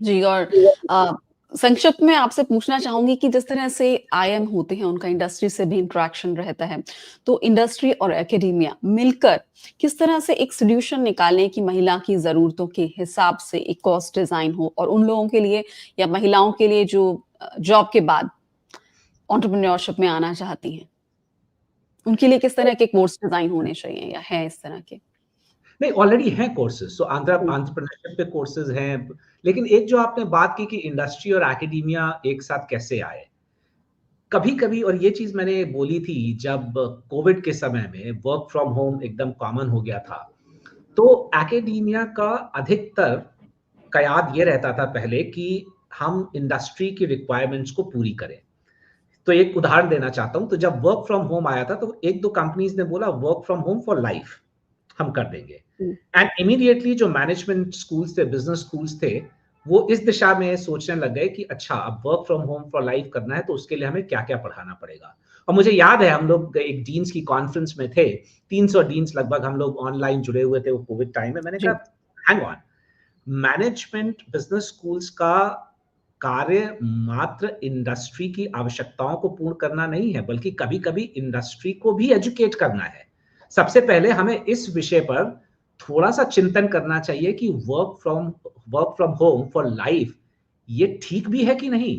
जी और अ, संक्षिप्त में आपसे पूछना चाहूँगी कि जिस तरह से आईएम होते हैं, उनका इंडस्ट्री से भी इंटरेक्शन रहता है, तो इंडस्ट्री और एकेडेमिया मिलकर किस तरह से एक सॉल्यूशन निकालें कि महिला की ज़रूरतों के हिसाब से एक कॉस्ट डिज़ाइन हो और उन लोगों के लिए या महिलाओं के लिए जो जॉब के बाद एंटरप्रेन्योरशिप में आना चाहती हैं, उनके लिए किस तरह के कोर्स डिज़ाइन होने चाहिए या हैं इस तरह के? नहीं, ऑलरेडी हैं कोर्सेज़, सो हुँ, एंटरप्रेन्योरशिप पे कोर्सेज़ हैं। लेकिन एक जो आपने बात की कि इंडस्ट्री और एकेडेमिया एक साथ कैसे आए? कभी-कभी और ये चीज़ मैंने बोली थी जब कोविड के समय में वर्क फ्रॉम होम एकदम कॉमन हो गया था, तो एकेडेमिया का अधिकतर कयाद ये रहता था पहले कि हम इंडस्ट्री की रिक्वायरमेंट्स को पूरी करें। तो एक उदाहरण देना चाहता हूँ, तो जब वर्क फ्रॉम होम आया था, तो 1-2 कंपनीज़ ने बोला work from home for life हम कर देंगे। हुँ, एंड इमीडिएटली जो मैनेजमेंट स्कूल्स थे, बिज़नेस स्कूल्स थे, वो इस दिशा में सोचने लग गए कि अच्छा अब work from home for life करना है, तो उसके लिए हमें क्या-क्या पढ़ाना पड़ेगा। और मुझे याद है हम लोग एक डीन्स की कॉन्फ्रेंस में थे, 300 डीन्स लगभग हम लोग ऑनलाइन जुड़े हुए थे वो कोविड टाइम में। मैंने जी, कहा hang on, management business schools का कार्य मात्र इंडस्ट्री की आवश्यकताओं को पूर्ण करना नहीं है, बल्कि कभी-कभी इंडस्ट्री को भी एजुकेट करना है। सबसे पहले हमें इस विषय पर थोड़ा-सा चिंतन करना चाहिए कि work from home for life ये ठीक भी है कि नहीं?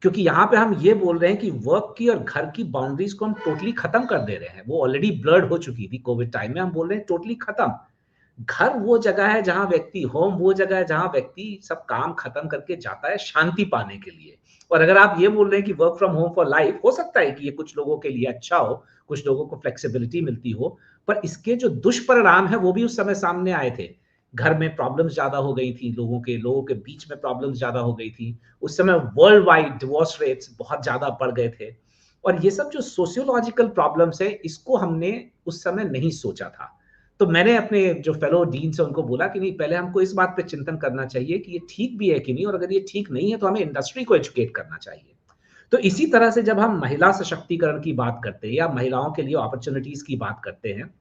क्योंकि यहाँ पे हम ये बोल रहे हैं कि वर्क की और घर की बाउंड्रीज़ को हम टोटली खत्म कर दे रहे हैं। वो ऑलरेडी ब्लर्ड हो चुकी थी कोविड टाइम में, हम बोल रहे हैं टोटली खत्म। घर वो जगह है जहाँ व्यक्ति होम वो जगह है जहाँ व्यक्ति सब काम खत्म करके जाता है शांति पाने के लिए। और अगर आप ये बोल रहे हैं कि work from home for life, हो सकता है कि ये कुछ लोगों के लिए अच्छा हो, कुछ लोगों को फ्लेक्सिबिलिटी मिलती हो, पर इसके जो दुष्परिणाम हैं वो भी उस समय सामने आए थे। घर में प्रॉब्लम्स ज़्यादा हो गई थी लोगों के बीच में प्रॉब्लम्स ज़्यादा हो गई थी। उस समय वर्ल्ड वाइड डिवोर्स रेट्स बहुत ज़्यादा बढ़ गए थे। और ये सब जो सोशियोलॉजिकल प्रॉब्लम्स है, इसको हमने उस समय नहीं सोचा था। तो मैंने अपने जो फेलो डीन्स हैं उनको बोला कि नहीं, पहले हमको इस बात पे चिंतन करना चाहिए कि ये ठीक भी है कि नहीं, और अगर ये ठीक नहीं है तो हमें इंडस्ट्री को एजुकेट करना चाहिए। तो इसी तरह से जब हम महिला सशक्तिकरण की बात करते हैं या महिलाओं के लिए अपॉर्च्युनिटीज़ की बात करते हैं,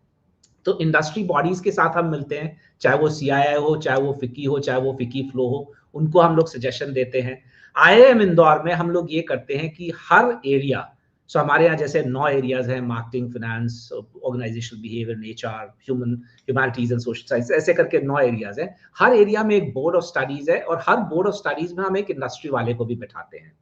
तो इंडस्ट्री बॉडीज़ के साथ हम मिलते हैं, चाहे वो सीआईआई हो, चाहे वो फिक्की हो, चाहे वो फिक्की फ्लो हो, उनको हम लोग सजेशन देते हैं। आईआईएम इंदौर में हम लोग ये करते हैं कि हर एरिया, सो हमारे यहाँ जैसे 9 एरियाज़ हैं, marketing, finance, organisational behaviour, HR, humanities and social science, ऐसे करके 9 एरियाज़ हैं। हर एरिया में एक बोर्ड ऑफ स्टडीज़ है और हर बोर्ड ऑफ स्टडीज़ में हम एक इंडस्ट्री वाले को भी बिठाते हैं,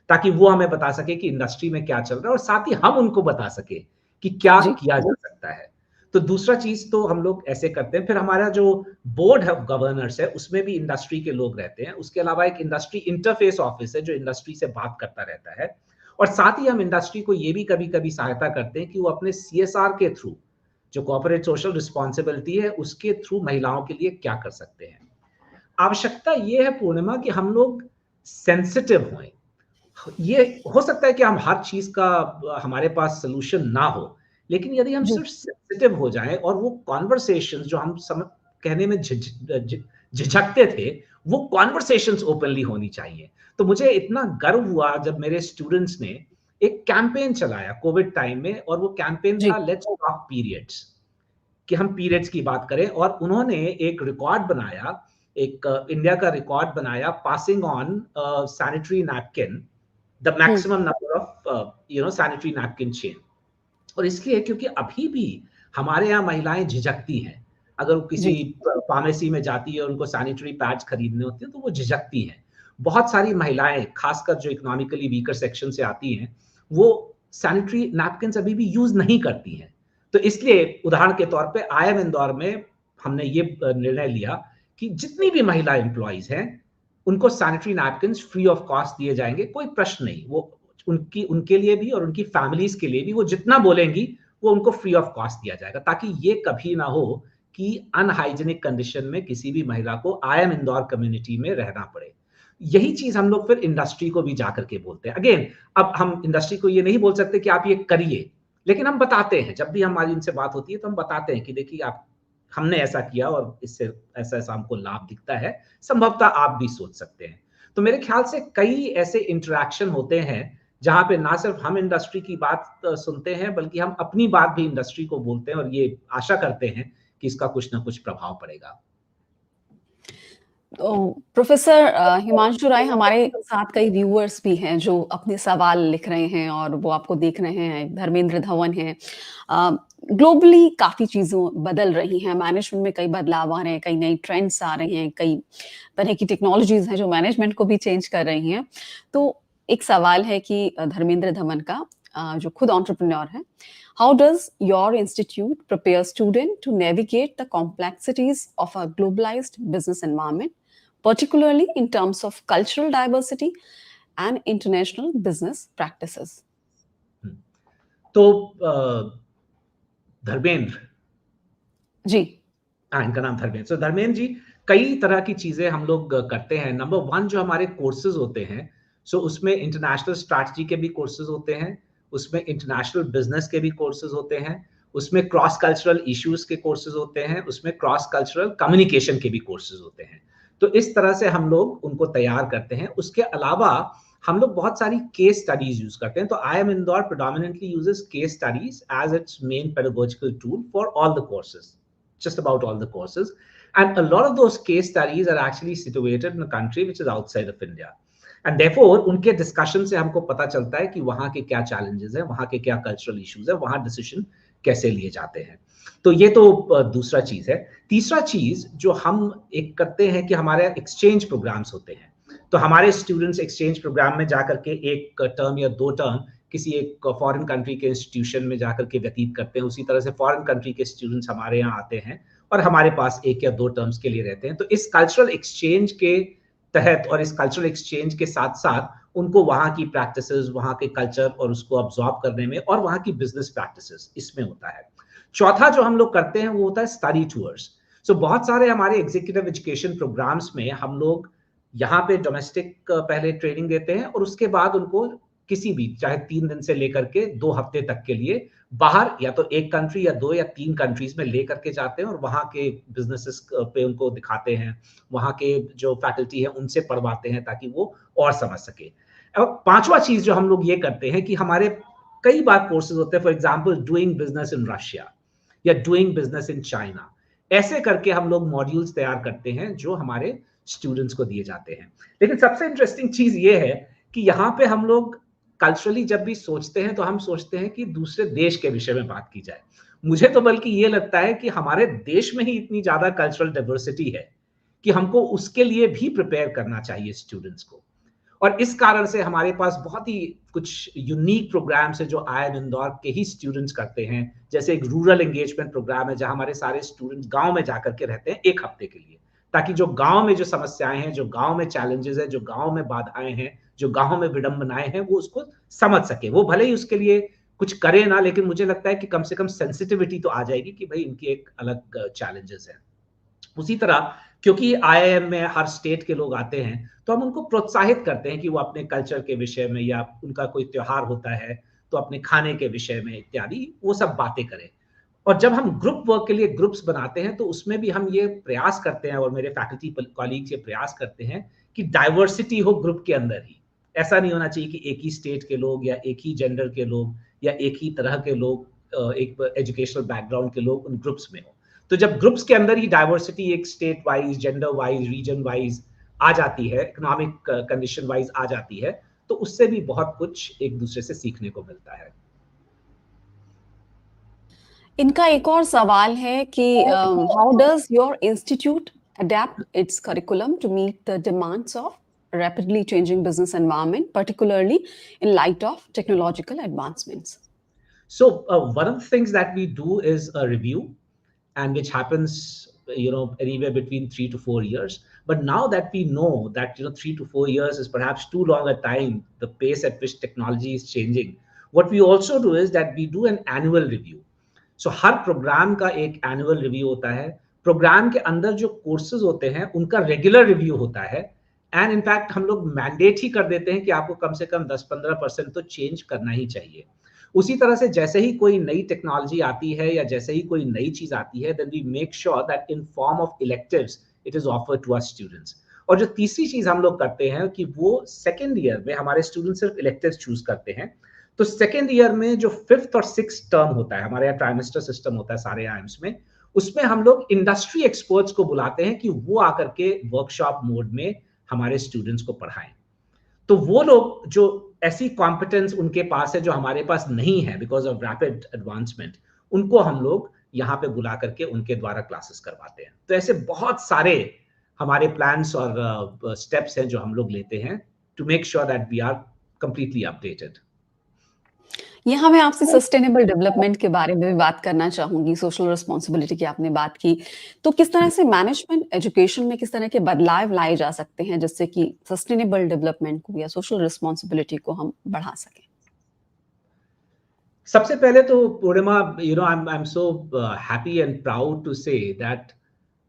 ताकि वो हमें बता सके कि इंडस्ट्री में क्या चल रहा है और साथ ही हम उनको बता सके कि क्या जी। किया जा सकता है। तो दूसरा चीज़ तो हम लोग ऐसे करते हैं। फिर हमारा जो बोर्ड ऑफ गवर्नर्स है, उसमें भी इंडस्ट्री के लोग रहते हैं। उसके अलावा एक इंडस्ट्री इंटरफेस ऑफिस है, जो इंडस्ट्री से बात करता रहता है। और साथ ही हम इंडस्ट्री को ये भी कभी-कभी सहायता करते हैं कि वो अपने सीएसआर के थ्रू, जो कॉर्पोरेट सोशल रिस्पॉन्सिबिलिटी है, उसके थ्रू महिलाओं के लिए क्या कर सकते हैं। आवश्यकता ये है पूर्णिमा कि हम लोग सेंसिटिव हों। ये हो सकता है कि हम हर चीज़ का हमारे पास सॉल्यूशन ना हो, लेकिन यदि हम जी, सिर्फ सेंसिटिव हो जाएँ और वो कन्वर्सेशंस जो हम कहने में झिझकते थे, वो कन्वर्सेशंस ओपनली होनी चाहिए। तो मुझे इतना गर्व हुआ जब मेरे स्टूडेंट्स ने एक कैंपेन चलाया कोविड टाइम में, और वो कैंपेन जी, था लेट्स टॉक पीरियड्स। कि हम पीरियड्स की बात करें, और उन्होंने एक रिकॉर्ड बनाया, एक इंडिया का रिकॉर्ड बनाया, passing on sanitary napkin, the hmm, maximum number of sanitary napkin chain. और इसलिए क्योंकि अभी भी हमारे यहाँ महिलाएं झिझकती हैं, अगर वो किसी जी, फार्मेसी में जाती है और उनको सैनिटरी पैड्स खरीदने होते हैं तो वो झिझकती हैं। बहुत सारी महिलाएं, खासकर जो इकोनॉमिकली वीकर सेक्शन से आती हैं, वो सैनिटरी नैपकिन अभी भी यूज नहीं करती हैं। तो इसलिए उदाहरण के तौर पे आईएम इंदौर में हमने ये निर्णय लिया कि जितनी भी महिला एम्प्लॉइज हैं उनको sanitary napkin free of cost दिए जाएंगे, कोई प्रश्न नहीं। वो उनकी, उनके लिए भी और उनकी फैमिलीज के लिए भी, वो जितना बोलेंगी वो उनको फ्री ऑफ कॉस्ट दिया जाएगा, ताकि ये कभी ना हो कि अनहाइजीनिक कंडीशन में किसी भी महिला को आईएम इंदौर कम्युनिटी में रहना पड़े। यही चीज हम लोग फिर इंडस्ट्री को भी जाकर के बोलते हैं। अगेन, अब हम इंडस्ट्री को ये नहीं बोल सकते कि आप ये करिए, लेकिन हम बताते हैं, जब भी हमारी उनसे बात होती है तो हम बताते हैं कि देखिए आप, हमने ऐसा किया और इससे ऐसा ऐसा हमको लाभ दिखता है, संभवतः आप भी सोच सकते हैं। तो मेरे ख्याल से कई ऐसे इंटरेक्शन होते हैं जहां पे ना सिर्फ हम इंडस्ट्री की बात सुनते हैं, बल्कि हम अपनी बात भी इंडस्ट्री को बोलते हैं, और ये आशा करते हैं कि इसका कुछ ना कुछ प्रभाव पड़ेगा। तो प्रोफ़ेसर हिमांशु राय, हमारे साथ कई व्यूअर्स भी हैं जो अपने सवाल लिख रहे हैं और वो आपको देख रहे हैं। धर्मेंद्र धवन हैं। अ, ग्लोबली काफ़ी चीज़ें बदल रही हैं, मैनेजमेंट में कई बदलाव आ रहे हैं, कई नई ट्रेंड्स आ रहे हैं, कई तरह की टेक्नोलॉजीज़ हैं जो मैनेजमेंट को भी चेंज कर रही हैं। तो एक सवाल है कि धर्मेंद्र धवन का, जो खुद एंटरप्रेन्योर हैं, how does your institute prepare student to navigate the complexities of a globalised business environment, particularly in terms of cultural diversity and international business practices? हम्म, तो धर्मेंद्र, जी, हाँ, इनका नाम धर्मेंद्र। सो धर्मेंद्र जी, कई तरह की चीजें हम लोग करते हैं। नंबर वन, जो हमारे कोर्सेज होते हैं, सो उसमें इंटरनेशनल स्ट्रैटेजी के भी कोर्सेज होते हैं, उसमें इंटरनेशनल बिजनेस के भी कोर्सेज होते हैं, उसमें क्रॉस कल्चरल इश्यूज के कोर्सेज होते हैं, उसमें क्रॉस कल्चरल कम्युनिकेशन के भी कोर्सेज होते हैं। तो इस तरह से हम लोग उनको तैयार करते हैं। उसके अलावा हम लोग बहुत सारी केस स्टडीज यूज करते हैं। तो I am Indore predominantly uses case studies as its main pedagogical tool for all the courses, just about all the courses. And a lot of those case studies are actually situated in a country which is outside of India. And therefore, उनके discussion से हमको पता चलता है कि वहाँ के क्या चैलेंजेस हैं, वहाँ के क्या कल्चरल इश्यूज है, वहाँ डिसीजन कैसे लिए जाते हैं। तो ये तो दूसरा चीज है। तीसरा चीज जो हम एक करते हैं कि हमारे एक्सचेंज प्रोग्राम्स होते हैं। तो हमारे स्टूडेंट्स एक्सचेंज प्रोग्राम में जाकर के एक टर्म या दो टर्म किसी एक फॉरेन कंट्री के इंस्टीट्यूशन में जाकर के व्यतीत करते हैं। उसी तरह से फॉरेन कंट्री के स्टूडेंट्स हमारे यहाँ आते हैं और हमारे पास एक या दो टर्म्स के लिए रहते हैं। तो इस कल्चरल एक्सचेंज के तहत और इस कल्चरल एक्सचेंज के साथ साथ उनको वहाँ की प्रैक्टिसेस, वहाँ के कल्चर और उसको अब्सॉर्ब करने में, और वहाँ की बिजनेस प्रैक्टिसेस, इसमें होता है। चौथा जो हम लोग करते हैं वो होता है स्टडी टूर्स। सो बहुत सारे हमारे एग्जीक्यूटिव एजुकेशन प्रोग्राम्स में हम लोग यहाँ पे डोमेस्टिक पहले ट्रेनिंग देते हैं, और उसके बाद उनको किसी भी, चाहे 3 दिन से लेकर के 2 हफ्ते तक के लिए बाहर, या तो एक कंट्री या 2 या 3 कंट्रीज में लेकर के जाते हैं और वहाँ के बिजनेसेस पे उनको दिखाते हैं, वहाँ के जो फैकल्टी है उनसे पढ़वाते हैं ताकि वो और समझ सके। अब पांचवा चीज जो हम लोग ये करते हैं कि हमारे कई बार कोर्सेज होते हैं, for example doing business in Russia या डूइंग बिजनेस इन चाइना। ऐसे करके हम लोग मॉड्यूल्स तैयार करते हैं जो हमारे स्टूडेंट्स को दिए जाते हैं। लेकिन सबसे इंटरेस्टिंग चीज ये है कि यहाँ पे हम लोग कल्चरली जब भी सोचते हैं तो हम सोचते हैं कि दूसरे देश के विषय में बात की जाए। मुझे तो बल्कि ये लगता है कि हमारे देश में ही इतनी ज्यादा कल्चरल डाइवर्सिटी है कि हमको उसके लिए भी प्रिपेयर करना चाहिए स्टूडेंट्स को। और इस कारण से हमारे पास बहुत ही कुछ यूनिक प्रोग्राम्स है जो आईआईएम इंदौर के ही स्टूडेंट्स करते हैं। जैसे एक रूरल एंगेजमेंट प्रोग्राम है जहां हमारे सारे स्टूडेंट्स गांव में जाकर के रहते हैं 1 हफ्ते के लिए, ताकि जो गांव में जो समस्याएं हैं, जो गांव में चैलेंजेस है, जो गांव में बाधाएं हैं, जो गांव में विडंबनाएं हैं, वो उसको समझ सके। वो भले ही उसके लिए कुछ करे ना, लेकिन मुझे लगता है कि कम से कम सेंसिटिविटी तो आ जाएगी कि भाई इनकी एक अलग चैलेंजेस है। उसी तरह क्योंकि आईआईएम में हर स्टेट के लोग आते हैं, तो हम उनको प्रोत्साहित करते हैं कि वो अपने कल्चर के विषय में, या उनका कोई त्योहार होता है तो अपने खाने के विषय में इत्यादि वो सब बातें करें। और जब हम ग्रुप वर्क के लिए ग्रुप्स बनाते हैं तो उसमें भी हम ये प्रयास करते हैं, और मेरे फैकल्टी कॉलीग्स ये प्रयास करते हैं कि डाइवर्सिटी हो ग्रुप के अंदर ही। ऐसा नहीं होना चाहिए कि एक ही स्टेट के लोग या एक ही जेंडर के लोग या एक ही तरह के लोग एक एजुकेशनल बैकग्राउंड के लोग उन ग्रुप्स में हो। तो जब ग्रुप्स के अंदर ही डाइवर्सिटी एक state wise, gender wise, region wise आ जाती है, इकोनॉमिक कंडीशन वाइज आ जाती है, तो उससे भी बहुत कुछ एक दूसरे से सीखने को मिलता है। इनका एक और सवाल है कि how does your institute adapt its curriculum to meet the demands of rapidly changing business environment, particularly in light of technological advancements? So one of the things that we do is a review, and which happens, anywhere between 3 to 4 years. But now that we know that 3 to 4 years is perhaps too long a time, the pace at which technology is changing, what we also do is that we do an annual review. So हर programme का एक annual review होता है। Programme के अंदर जो courses होते हैं उनका रेगुलर रिव्यू होता है, एंड इनफैक्ट हम लोग मैंडेट ही कर देते हैं कि आपको कम से कम 10-15% तो चेंज करना ही चाहिए। उसी तरह से जैसे ही कोई नई टेक्नोलॉजी आती है या जैसे ही कोई नई चीज आती है, then we make sure that in form of electives it is offered to our students. और जो तीसरी चीज हम लोग करते हैं कि वो सेकेंड ईयर में हमारे स्टूडेंट सिर्फ इलेक्टिव्स चूज करते हैं। तो सेकेंड ईयर में जो 5th और 6th टर्म होता है, हमारे यहाँ ट्राइमेस्टर सिस्टम होता है सारे आइम्स में, उसमें हम लोग इंडस्ट्री एक्सपर्ट्स को बुलाते हैं कि वो आकर के वर्कशॉप मोड में हमारे स्टूडेंट्स को पढ़ाएं। तो वो लोग जो ऐसी कॉम्पिटेंस उनके पास है जो हमारे पास नहीं है बिकॉज ऑफ रैपिड एडवांसमेंट, उनको हम लोग यहाँ पे बुला करके उनके द्वारा क्लासेस करवाते हैं। तो ऐसे बहुत सारे हमारे प्लान्स और स्टेप्स हैं जो हम लोग लेते हैं to make sure that we are completely updated. यहाँ मैं आपसे सस्टेनेबल डेवलपमेंट के बारे में भी बात करना चाहूंगी। सोशल रिस्पॉन्सिबिलिटी की आपने बात की, तो किस तरह से मैनेजमेंट एजुकेशन में किस तरह के बदलाव लाए जा सकते हैं जिससे कि सस्टेनेबल डेवलपमेंट को या सोशल रिस्पॉन्सिबिलिटी को हम बढ़ा सकें? सबसे पहले तो Purnima, I am so happy and proud to say that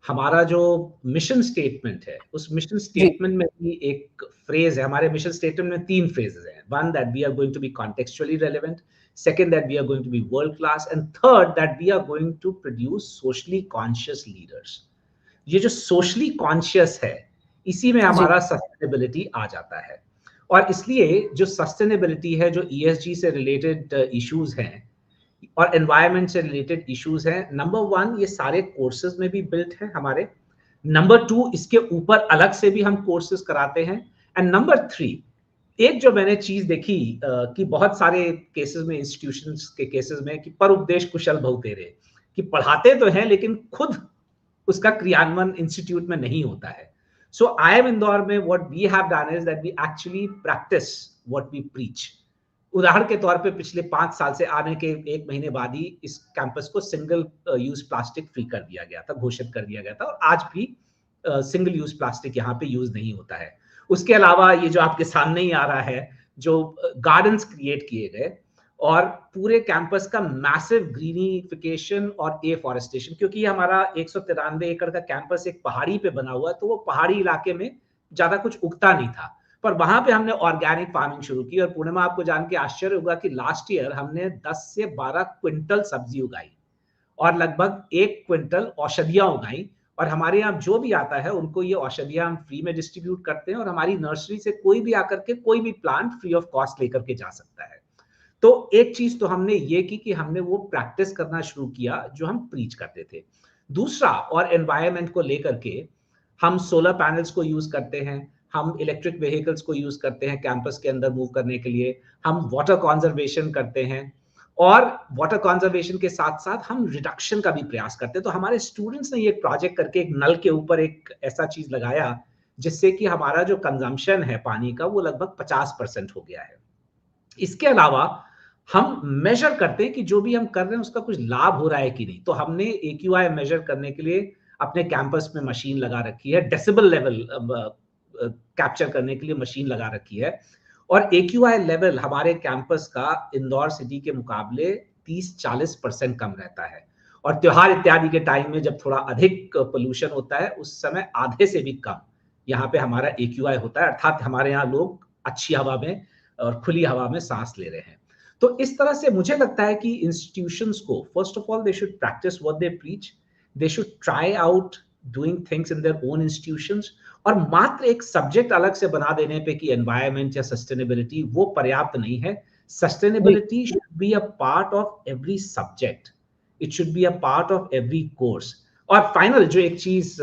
हमारा जो मिशन स्टेटमेंट है, उस मिशन स्टेटमेंट में भी एक फ्रेज है। हमारे मिशन स्टेटमेंट में 3 फ्रेजेस हैं। One, that we are going to be contextually relevant, second that we are going to be world class, and third that we are going to produce socially conscious leaders. ये जो socially conscious है, इसी में हमारा sustainability आ जाता है। और इसलिए जो सस्टेनेबिलिटी है, जो ESG से रिलेटेड इश्यूज हैं और एनवायरनमेंट से रिलेटेड इश्यूज हैं, नंबर 1 ये सारे कोर्सेज में भी बिल्ट है हमारे। नंबर 2 इसके ऊपर अलग से भी हम कोर्सेज कराते हैं। एंड नंबर 3, एक जो मैंने चीज देखी कि बहुत सारे केसेस में, इंस्टीट्यूशंस के केसेस में, कि पर उपदेश कुशल बहुतेरे, कि पढ़ाते तो हैं लेकिन खुद उसका क्रियान्वयन इंस्टीट्यूट में नहीं होता है। सो IIM इंदौर में what we have done is that we actually practise what we preach. उदाहरण के तौर पे पिछले 5 साल से आने के 1 महीने बाद ही इस कैंपस को सिंगल यूज प्लास्टिक फ्री कर दिया गया था, घोषित कर दिया गया था, और आज भी सिंगल यूज प्लास्टिक यहाँ पे यूज नहीं होता है। उसके अलावा ये जो आपके सामने ही आ रहा है, जो गार्डन्स क्रिएट किए गए और पूरे कैंपस का मैसिव ग्रीनिफिकेशन और एफॉरेस्टेशन, क्योंकि ये हमारा 193 एकड़ का कैंपस एक पहाड़ी पे बना हुआ है, तो वो पहाड़ी इलाके में ज्यादा कुछ उगता नहीं था, पर वहां पे हमने ऑर्गेनिक फार्मिंग शुरू की। और पूर्णिमा, आपको जान के आश्चर्य होगा कि लास्ट ईयर हमने 10 से 12 क्विंटल सब्जी उगाई और लगभग 1 क्विंटल औषधियां उगाई। और हमारे यहाँ जो भी आता है उनको ये औषधियां हम फ्री में डिस्ट्रीब्यूट करते हैं, और हमारी नर्सरी से कोई भी आकर के कोई भी प्लांट फ्री ऑफ कॉस्ट लेकर के जा सकता है। तो एक चीज तो हमने ये की कि हमने वो प्रैक्टिस करना शुरू किया जो हम प्रीच करते थे। दूसरा, और एनवायरनमेंट को लेकर के हम सोलर पैनल्स को यूज करते हैं, हम इलेक्ट्रिक व्हीकल्स को यूज करते हैं कैंपस के अंदर मूव करने के लिए, हम वाटर कंजर्वेशन करते हैं, और वाटर कंजर्वेशन के साथ साथ हम रिडक्शन का भी प्रयास करते हैं। तो हमारे स्टूडेंट्स ने ये प्रोजेक्ट करके एक नल के ऊपर एक ऐसा चीज लगाया जिससे कि हमारा जो कंजम्पशन है पानी का वो लगभग 50% हो गया है। इसके अलावा हम मेजर करते हैं कि जो भी हम कर रहे हैं उसका कुछ लाभ हो रहा है कि नहीं। तो हमने AQI मेजर करने के लिए अपने कैंपस में मशीन लगा रखी है, डेसिबल लेवल कैप्चर करने के लिए मशीन लगा रखी है, और AQI लेवल हमारे कैंपस का इंदौर सिटी के मुकाबले 30-40% कम रहता है। और त्योहार इत्यादि के टाइम में जब थोड़ा अधिक पोल्यूशन होता है, उस समय आधे से भी कम यहाँ पे हमारा AQI होता है, अर्थात हमारे यहाँ लोग अच्छी हवा में और खुली हवा में सांस ले रहे हैं। तो इस तरह से मुझे लगता है कि इंस्टीट्यूशंस को first of all they should practice what they preach, they should try out doing things in their own institutions, और मात्र एक सब्जेक्ट अलग से बना देने पे कि एनवायरनमेंट या सस्टेनेबिलिटी, वो पर्याप्त नहीं है। जी, Sustainability should be a part of every subject. It should be a part of every course. और फाइनल जो एक चीज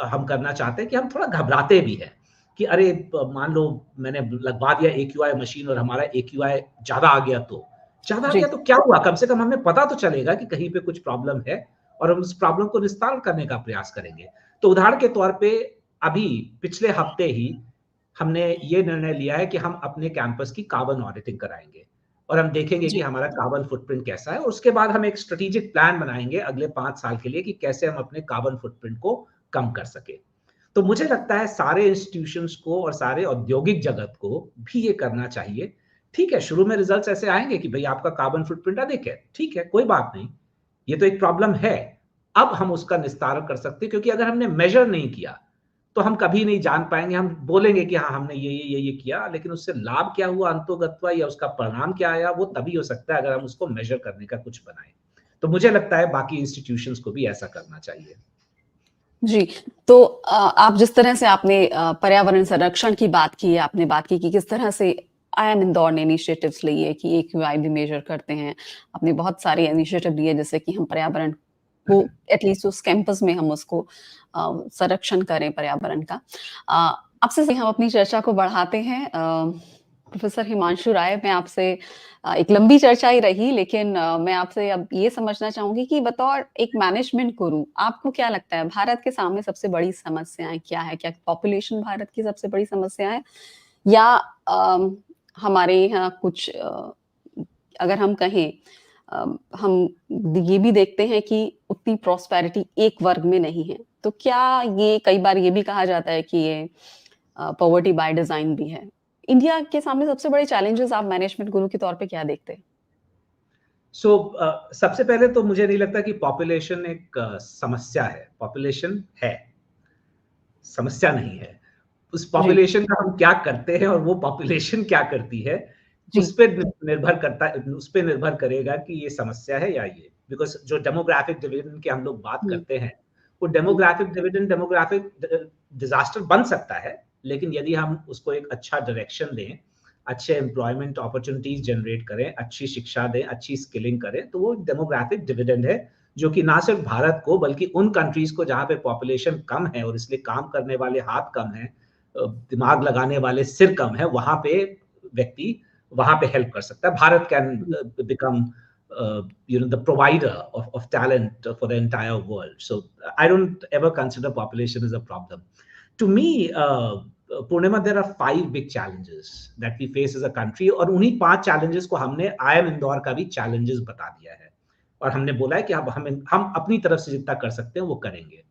हम करना चाहते हैं कि हम थोड़ा घबराते भी हैं कि अरे मान लो मैंने लगवा दिया AQI मशीन और हमारा AQI ज्यादा आ जी, गया तो क्या हुआ? कम से कम हमें पता तो चलेगा कि कहीं पे कुछ प्रॉब्लम है और हम उस प्रॉब्लम को निस्तारण करने का प्रयास करेंगे। तो उदाहरण के तौर पे अभी पिछले हफ्ते ही हमने ये निर्णय लिया है कि हम अपने कैंपस की कार्बन ऑडिटिंग कराएँगे और हम देखेंगे कि जी, हमारा कार्बन फुटप्रिंट कैसा है और उसके बाद हम एक स्ट्रेटेजिक प्लान बनाएँगे अगले 5 साल के लिए कि कैसे हम अपने कार्बन फुटप्रिंट को कम कर सकें। तो मुझे लगता है सारे इंस्टीट्यूशंस को और सारे औद्योगिक जगत को भी ये करना चाहिए। ठीक है, शुरू में रिजल्ट्स ऐसे आएँगे कि भई आपका कार्बन फुटप्रिंट अधिक है, ठीक है, कोई बात नहीं। ये तो एक प्रॉब्लम है। अब हम उसका निस्तारण कर सकते हैं क्योंकि अगर हमने मेज़र नहीं किया, तो हम कभी नहीं जान पाएँगे। हम बोलेंगे कि हाँ, हमने ये किया, लेकिन उससे लाभ क्या हुआ अंतोगत्वा या उसका परिणाम क्या आया, वो तभी हो सकता है अगर हम उसको मेज़र करने का कुछ बनाएँ। तो मुझे लगता है बाकी इंस्टीट्यूशंस को भी ऐसा करना चाहिए। जी। तो आप जिस तरह से आपने पर्यावरण संरक्षण की बात की है, आपने बात की कि किस तरह से आईआईएम इंदौर ने इनिशिएटिव्स लिए कि एक्यूआई भी मेजर करते हैं। आपने बहुत सारे इनिशिएटिव लिए जैसे कि हम पर्यावरण को एटलीस्ट उस कैंपस में हम उसको संरक्षण करें पर्यावरण का। आपसे हम अपनी चर्चा को बढ़ाते हैं। प्रोफ़ेसर हिमांशु राय, मैं आपसे एक लंबी चर्चा ही रही लेकिन मैं आपसे अब ये समझना चाहूँगी कि बतौर एक मैनेजमेंट गुरु, आपको क्या लगता है भारत के सामने सबसे बड़ी समस्याएँ क्या हैं? क्या पॉपुलेशन भारत की सबसे बड़ी समस्या है? या हमारे यहाँ कुछ अगर हम कहें हम ये भी देखते हैं कि उतनी प्रॉस्पेरिटी एक वर्ग में नहीं है। तो क्या ये कई बार ये भी कहा जाता है कि ये पॉवर्टी बाय डिज़ाइन भी है। इंडिया के सामने सबसे बड़े चैलेंजेज़ आप मैनेजमेंट गुरु के तौर पे क्या देखते हैं? सबसे पहले तो मुझे नहीं लगता कि पॉपुलेशन एक समस्या है। पॉपुलेशन है, समस्या नहीं है। उस जी, पॉपुलेशन का हम क्या करते हैं और वो पॉपुलेशन क्या करती है, जी, उस पे निर्भर करेगा कि ये समस्या है या ये। बिकॉज़ जो डेमोग्राफिक डिविडेंड की हम लोग बात हुँ, करते हैं, वो हुँ, डेमोग्राफिक डिज़ास्टर बन सकता है, लेकिन यदि हम उसको एक अच्छा डायरेक्शन दें, अच्छे एम्प्लॉयमेंट अपॉर्च्युनिटीज़ जनरेट करें, अच्छी शिक्षा दें, अच्छी स्किलिंग करें, तो वो डेमोग्राफिक डिविडेंड है, जो कि ना सिर्फ़ भारत को बल्कि उन कंट्रीज़ को जहाँ पे पॉपुलेशन कम है और इसलिए काम करने वाले हाथ कम हैं, दिमाग लगाने वाले सिर कम हैं, वहाँ पे व्यक्ति वहाँ पे हेल्प कर सकता है। भारत कैन जी, become the provider of talent for the entire world. So I don't ever consider population as a problem. To me, Purnima, there are 5 big challenges that we face as a country और उन्हीं 5 challenges को हमने IIM Indore का भी challenges बता दिया है और हमने बोला है कि अब हम अपनी तरफ से जितना कर सकते हैं वो करेंगे।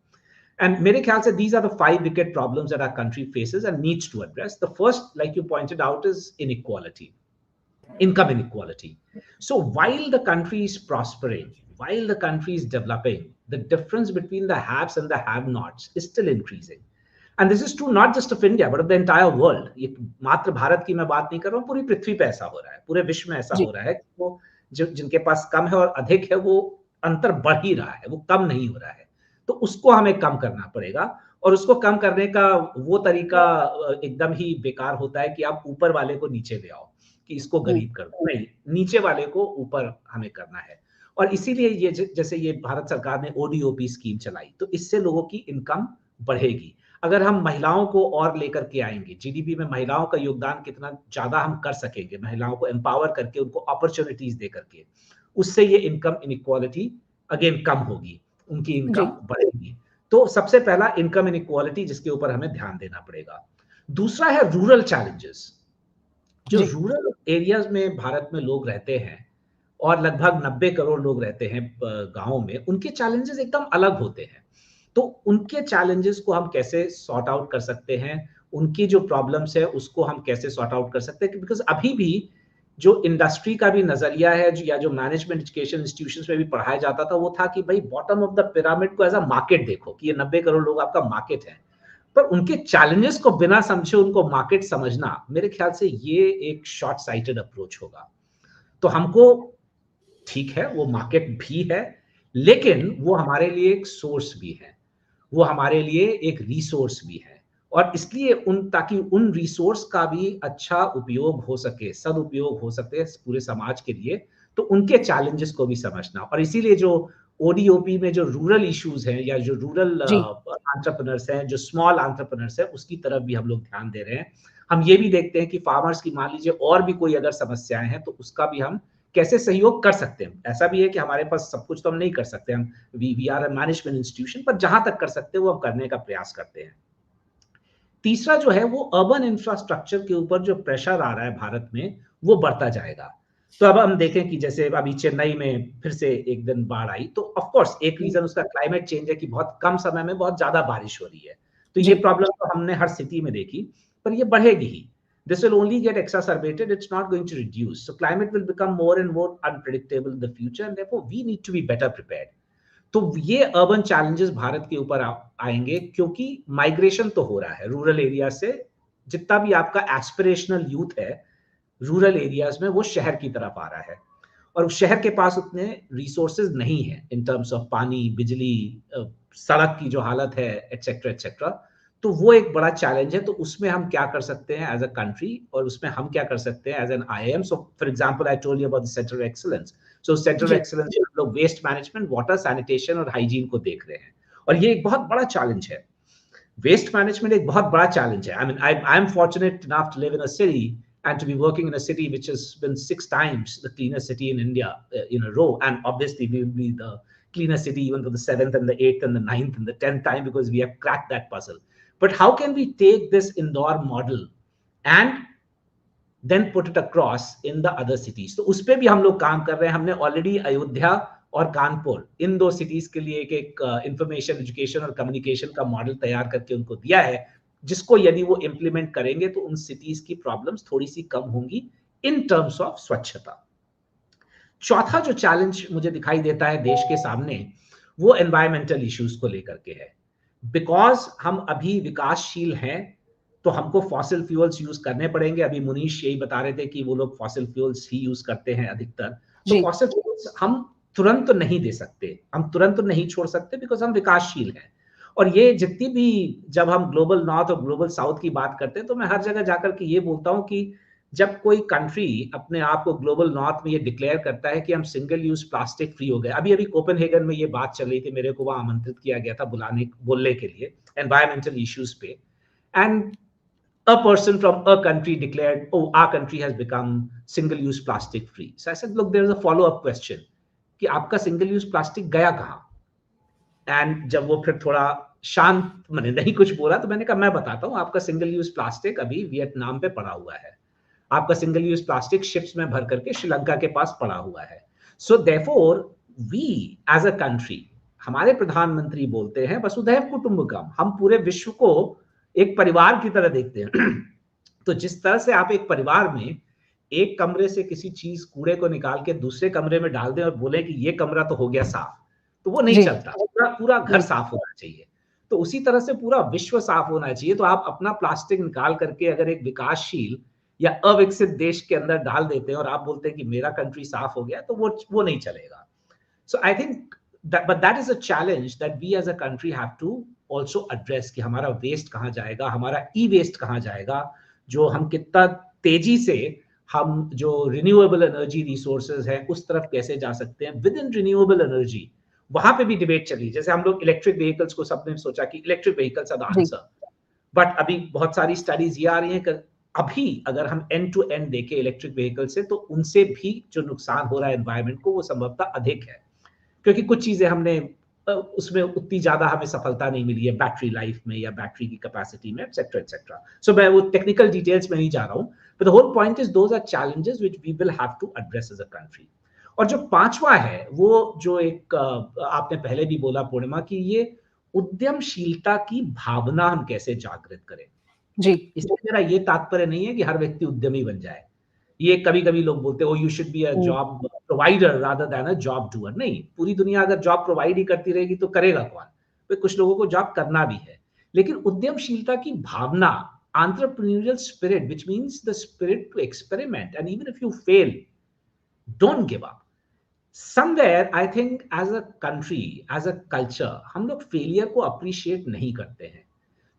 And मेरे ख्याल से these are the 5 wicked problems that our country faces and needs to address. The first, like you pointed out, is inequality, income inequality. So while the country is prospering, while the country is developing, the difference between the haves and the have-nots is still increasing. And this is true not just of India, but of the entire world. ये मात्र भारत की मैं बात नहीं कर रहा हूँ, पूरी पृथ्वी पे ऐसा हो रहा है, पूरे विश्व में ऐसा जी, हो रहा है कि वो जिनके पास कम है और अधिक है, वो अंतर बढ़ ही रहा है, वो कम नहीं हो रहा है। तो उसको हमें कम करना पड़ेगा और उसको कम करने का वो तरीका एकदम ही बेकार होता है कि आप ऊपर वाले को नीचे ले आओ, कि इसको हुँ, गरीब कर दो। नहीं, नीचे वाले को ऊपर हमें करना है। और इसीलिए ये जैसे ये भारत सरकार ने ओडीओपी स्कीम चलाई, तो इससे लोगों की इनकम बढ़ेगी। अगर हम महिलाओं को और लेकर के आएँगे, जीडीपी में महिलाओं का योगदान कितना ज़्यादा हम कर सकेंगे, महिलाओं को एम्पावर करके, उनको अपॉर्च्युनिटीज़ दे करके, उससे ये इनकम इनइक्वालिटी अगेन कम होगी, उनकी जी, इनकम बढ़ेगी। तो सबसे पहला इनकम इनइक्वालिटी जिसके ऊपर हमें ध्यान देना पड़ेगा। दूसरा है रूरल चैलेंजेस। जो जी, रूरल एरियाज़ में भारत में लोग रहते हैं और लगभग 90 करोड़ लोग रहते हैं गाँव में, उनके चैलेंजेस एकदम अलग होते हैं। तो उनके चैलेंजेस को हम कैसे सॉर्ट आउट कर सकते हैं, उनकी जो प्रॉब्लम्स है उसको हम कैसे सॉर्ट आउट कर सकते हैं बिकॉज़ अभी भी जो इंडस्ट्री का भी नज़रिया है या जो मैनेजमेंट एजुकेशन इंस्टीट्यूशंस में भी पढ़ाया जाता था, वो था कि भई बॉटम ऑफ द पिरामिड को एज़ अ मार्केट देखो कि ये 90 करोड़ लोग आपका मार्केट है। पर उनके चैलेंजेस को बिना समझे उनको मार्केट समझना, मेरे ख्याल से ये एक शॉर्ट साइटेड अप्रोच होगा। तो हमको ठीक है, वो मार्केट भी है, लेकिन वो हमारे लिए एक सोर्स भी है। वो हमारे लिए एक रिसोर्स भी है और इसलिए ताकि उन रिसोर्स का भी अच्छा उपयोग हो सके, सदुपयोग हो सके पूरे समाज के लिए, तो उनके चैलेंजेस को भी समझना। और इसीलिए जो ओडीओपी में जो रूरल इश्यूज हैं या जो रूरल जी। एंटरप्रेन्योर्स हैं, जो स्मॉल एंटरप्रेन्योर्स हैं, उसकी तरफ भी हम लोग ध्यान दे रहे हैं। हम ये भी देखते हैं कि फार्मर्स की मान लीजिए और भी कोई अगर समस्याएं हैं, तो उसका भी हम कैसे सहयोग कर सकते हैं। ऐसा भी है कि हमारे पास सब कुछ तो हम नहीं कर सकते, हम we are a management institution, पर जहां तक कर सकते हैं वो हम करने का प्रयास करते हैं। तीसरा जो है वो अर्बन इंफ्रास्ट्रक्चर के ऊपर जो प्रेशर आ रहा है भारत में, वो बढ़ता जाएगा। तो अब हम देखें कि जैसे अभी चेन्नई में फिर से एक दिन बाढ़ आई, तो ऑफ कोर्स एक जी। रीजन उसका क्लाइमेट चेंज है कि बहुत कम समय में बहुत ज्यादा बारिश हो रही है। तो ये जी। प्रॉब्लम तो हमने हर सिटी में देखी, पर ये बढ़ेगी ही। This will only get exacerbated, it's not going to reduce. So climate will become more and more unpredictable in the future, and therefore we need to be better prepared. तो ये urban challenges Bharat के ऊपर आएंगे, क्योंकि migration तो हो रहा है रूरल एरिया से। जितना भी आपका एस्पिरेशनल यूथ है रूरल एरियाज में, वो शहर की तरफ आ रहा है, और शहर के पास उतने रिसोर्सेज नहीं है इन टर्म्स ऑफ पानी, बिजली, सड़क की जो हालत है, एटसेट्रा एटसेट्रा। तो वो एक बड़ा चैलेंज है। तो उसमें हम क्या कर सकते हैं एज अ कंट्री, और उसमें हम क्या कर सकते हैं as an IIM. So for example I told you about the centre of excellence. So centre of जी। एक्सीलेंस में हम लोग वेस्ट मैनेजमेंट, वाटर, सैनिटेशन और हाइजीन को देख रहे हैं, और ये एक बहुत बड़ा चैलेंज है। वेस्ट मैनेजमेंट एक बहुत बड़ा चैलेंज है। I am fortunate enough to live in a city and to be working in a city which has been 6 times the cleanest city in India in a row, and obviously we will be the cleanest city even for the 7th and the 8th and the 9th and the 10th time, because we have cracked that puzzle. But how can we take this Indore model and then put it across in the other cities? तो उस पे भी हम लोग काम कर रहे हैं। हमने ऑलरेडी अयोध्या और कानपुर, इन दो सिटीज के लिए एक इंफॉर्मेशन, एजुकेशन और कम्युनिकेशन का मॉडल तैयार करके उनको दिया है, जिसको यदि वो इंप्लीमेंट करेंगे तो उन सिटीज की प्रॉब्लम्स थोड़ी सी कम होंगी इन टर्म्स ऑफ स्वच्छता। चौथा जो चैलेंज मुझे दिखाई देता है देश के सामने, वो एनवायरमेंटल इश्यूज को लेकर के है। बिकॉज हम अभी विकासशील हैं, तो हमको फॉसिल फ्यूल्स यूज करने पड़ेंगे। अभी मुनीश यही बता रहे थे कि वो लोग फॉसिल फ्यूल्स ही यूज करते हैं अधिकतर। तो जी। फॉसिल फ्यूल्स हम तुरंत तो नहीं दे सकते, हम तुरंत तो नहीं छोड़ सकते, बिकॉज हम विकासशील हैं। और ये जितनी भी, जब हम ग्लोबल नॉर्थ और ग्लोबल साउथ की बात करते हैं, तो मैं हर जगह जाकर के ये बोलता हूं कि जब कोई कंट्री अपने आप को ग्लोबल नॉर्थ में ये डिक्लेयर करता है कि हम सिंगल यूज प्लास्टिक फ्री हो गए। अभी अभी कोपेनहेगन में ये बात चल रही थी, मेरे को वहां आमंत्रित किया गया था बोलने के लिए एनवायरमेंटल इश्यूज पे, and a person from a country declared, oh, our country has become single use plastic free. So I said, look, there's a follow up question कि आपका सिंगल यूज प्लास्टिक गया कहां? एंड जब वो फिर थोड़ा शांत, मैंने नहीं कुछ बोला, तो मैंने कहा मैं बताता हूं, आपका सिंगल यूज प्लास्टिक अभी वियतनाम पे पड़ा हुआ है। आपका सिंगल यूज प्लास्टिक शिप्स में भर करके श्रीलंका के पास पड़ा हुआ है। So therefore we as a country, हमारे प्रधानमंत्री बोलते हैं वसुधैव कुटुंबकम, हम पूरे विश्व को एक परिवार की तरह देखते हैं। तो जिस तरह से आप एक परिवार में एक कमरे से किसी चीज, कूड़े को निकाल के दूसरे कमरे में डाल दें और बोले कि ये कमरा तो हो गया साफ, तो वो नहीं जी। चलता। पूरा पूरा घर जी। साफ होना चाहिए। तो उसी तरह से पूरा विश्व साफ होना चाहिए। तो आप अपना प्लास्टिक निकाल करके अगर एक विकासशील या अविकसित देश के अंदर डाल देते हैं और आप बोलते हैं कि मेरा कंट्री साफ हो गया, तो वो नहीं चलेगा। So I think but that is a challenge that we as a country have to also address, कि हमारा वेस्ट कहाँ जाएगा, हमारा ई वेस्ट कहाँ जाएगा, जो हम कितना तेजी से हम जो रिन्यूएबल एनर्जी रिसोर्सेज है उस तरफ कैसे जा सकते हैं। विद इन रिन्यूएबल एनर्जी वहां पे भी डिबेट चली। जैसे हम लोग इलेक्ट्रिक व्हीकल्स को, सबने सोचा कि इलेक्ट्रिक व्हीकल्स आर द जी। आंसर, बट अभी बहुत सारी स्टडीज ये आ रही हैं कि अभी अगर हम एंड टू एंड देखें इलेक्ट्रिक व्हीकल से, तो उनसे भी जो नुकसान हो रहा है एनवायरमेंट को, वो संभवतः अधिक है। क्योंकि कुछ चीजें हमने उसमें उतनी ज्यादा हमें सफलता नहीं मिली है, बैटरी लाइफ में या बैटरी की कैपेसिटी में, एटसेट्रा एटसेट्रा। सो मैं वो टेक्निकल डिटेल्स में नहीं जा रहा हूं, but the whole point is those are challenges which we will have to address as a country. और जो पांचवा है, वो जो एक आपने पहले भी बोला पूर्णिमा, कि ये उद्यमशीलता की भावना हम कैसे जागृत करें। जी। इसमें मेरा ये तात्पर्य नहीं है कि हर व्यक्ति उद्यमी बन जाए। ये कभी-कभी लोग बोलते हैं, "oh! You should be a हुँ। Job provider rather than a job doer." नहीं, पूरी दुनिया अगर जॉब प्रोवाइड ही करती रहेगी तो करेगा कौन? तो कुछ लोगों को जॉब करना भी है। लेकिन उद्यमशीलता की भावना, entrepreneurial spirit, which means the spirit to experiment and even if you fail, don't give up. Somewhere I think as a country, as a culture, हम लोग फेलियर को अप्रिशिएट नहीं करते हैं।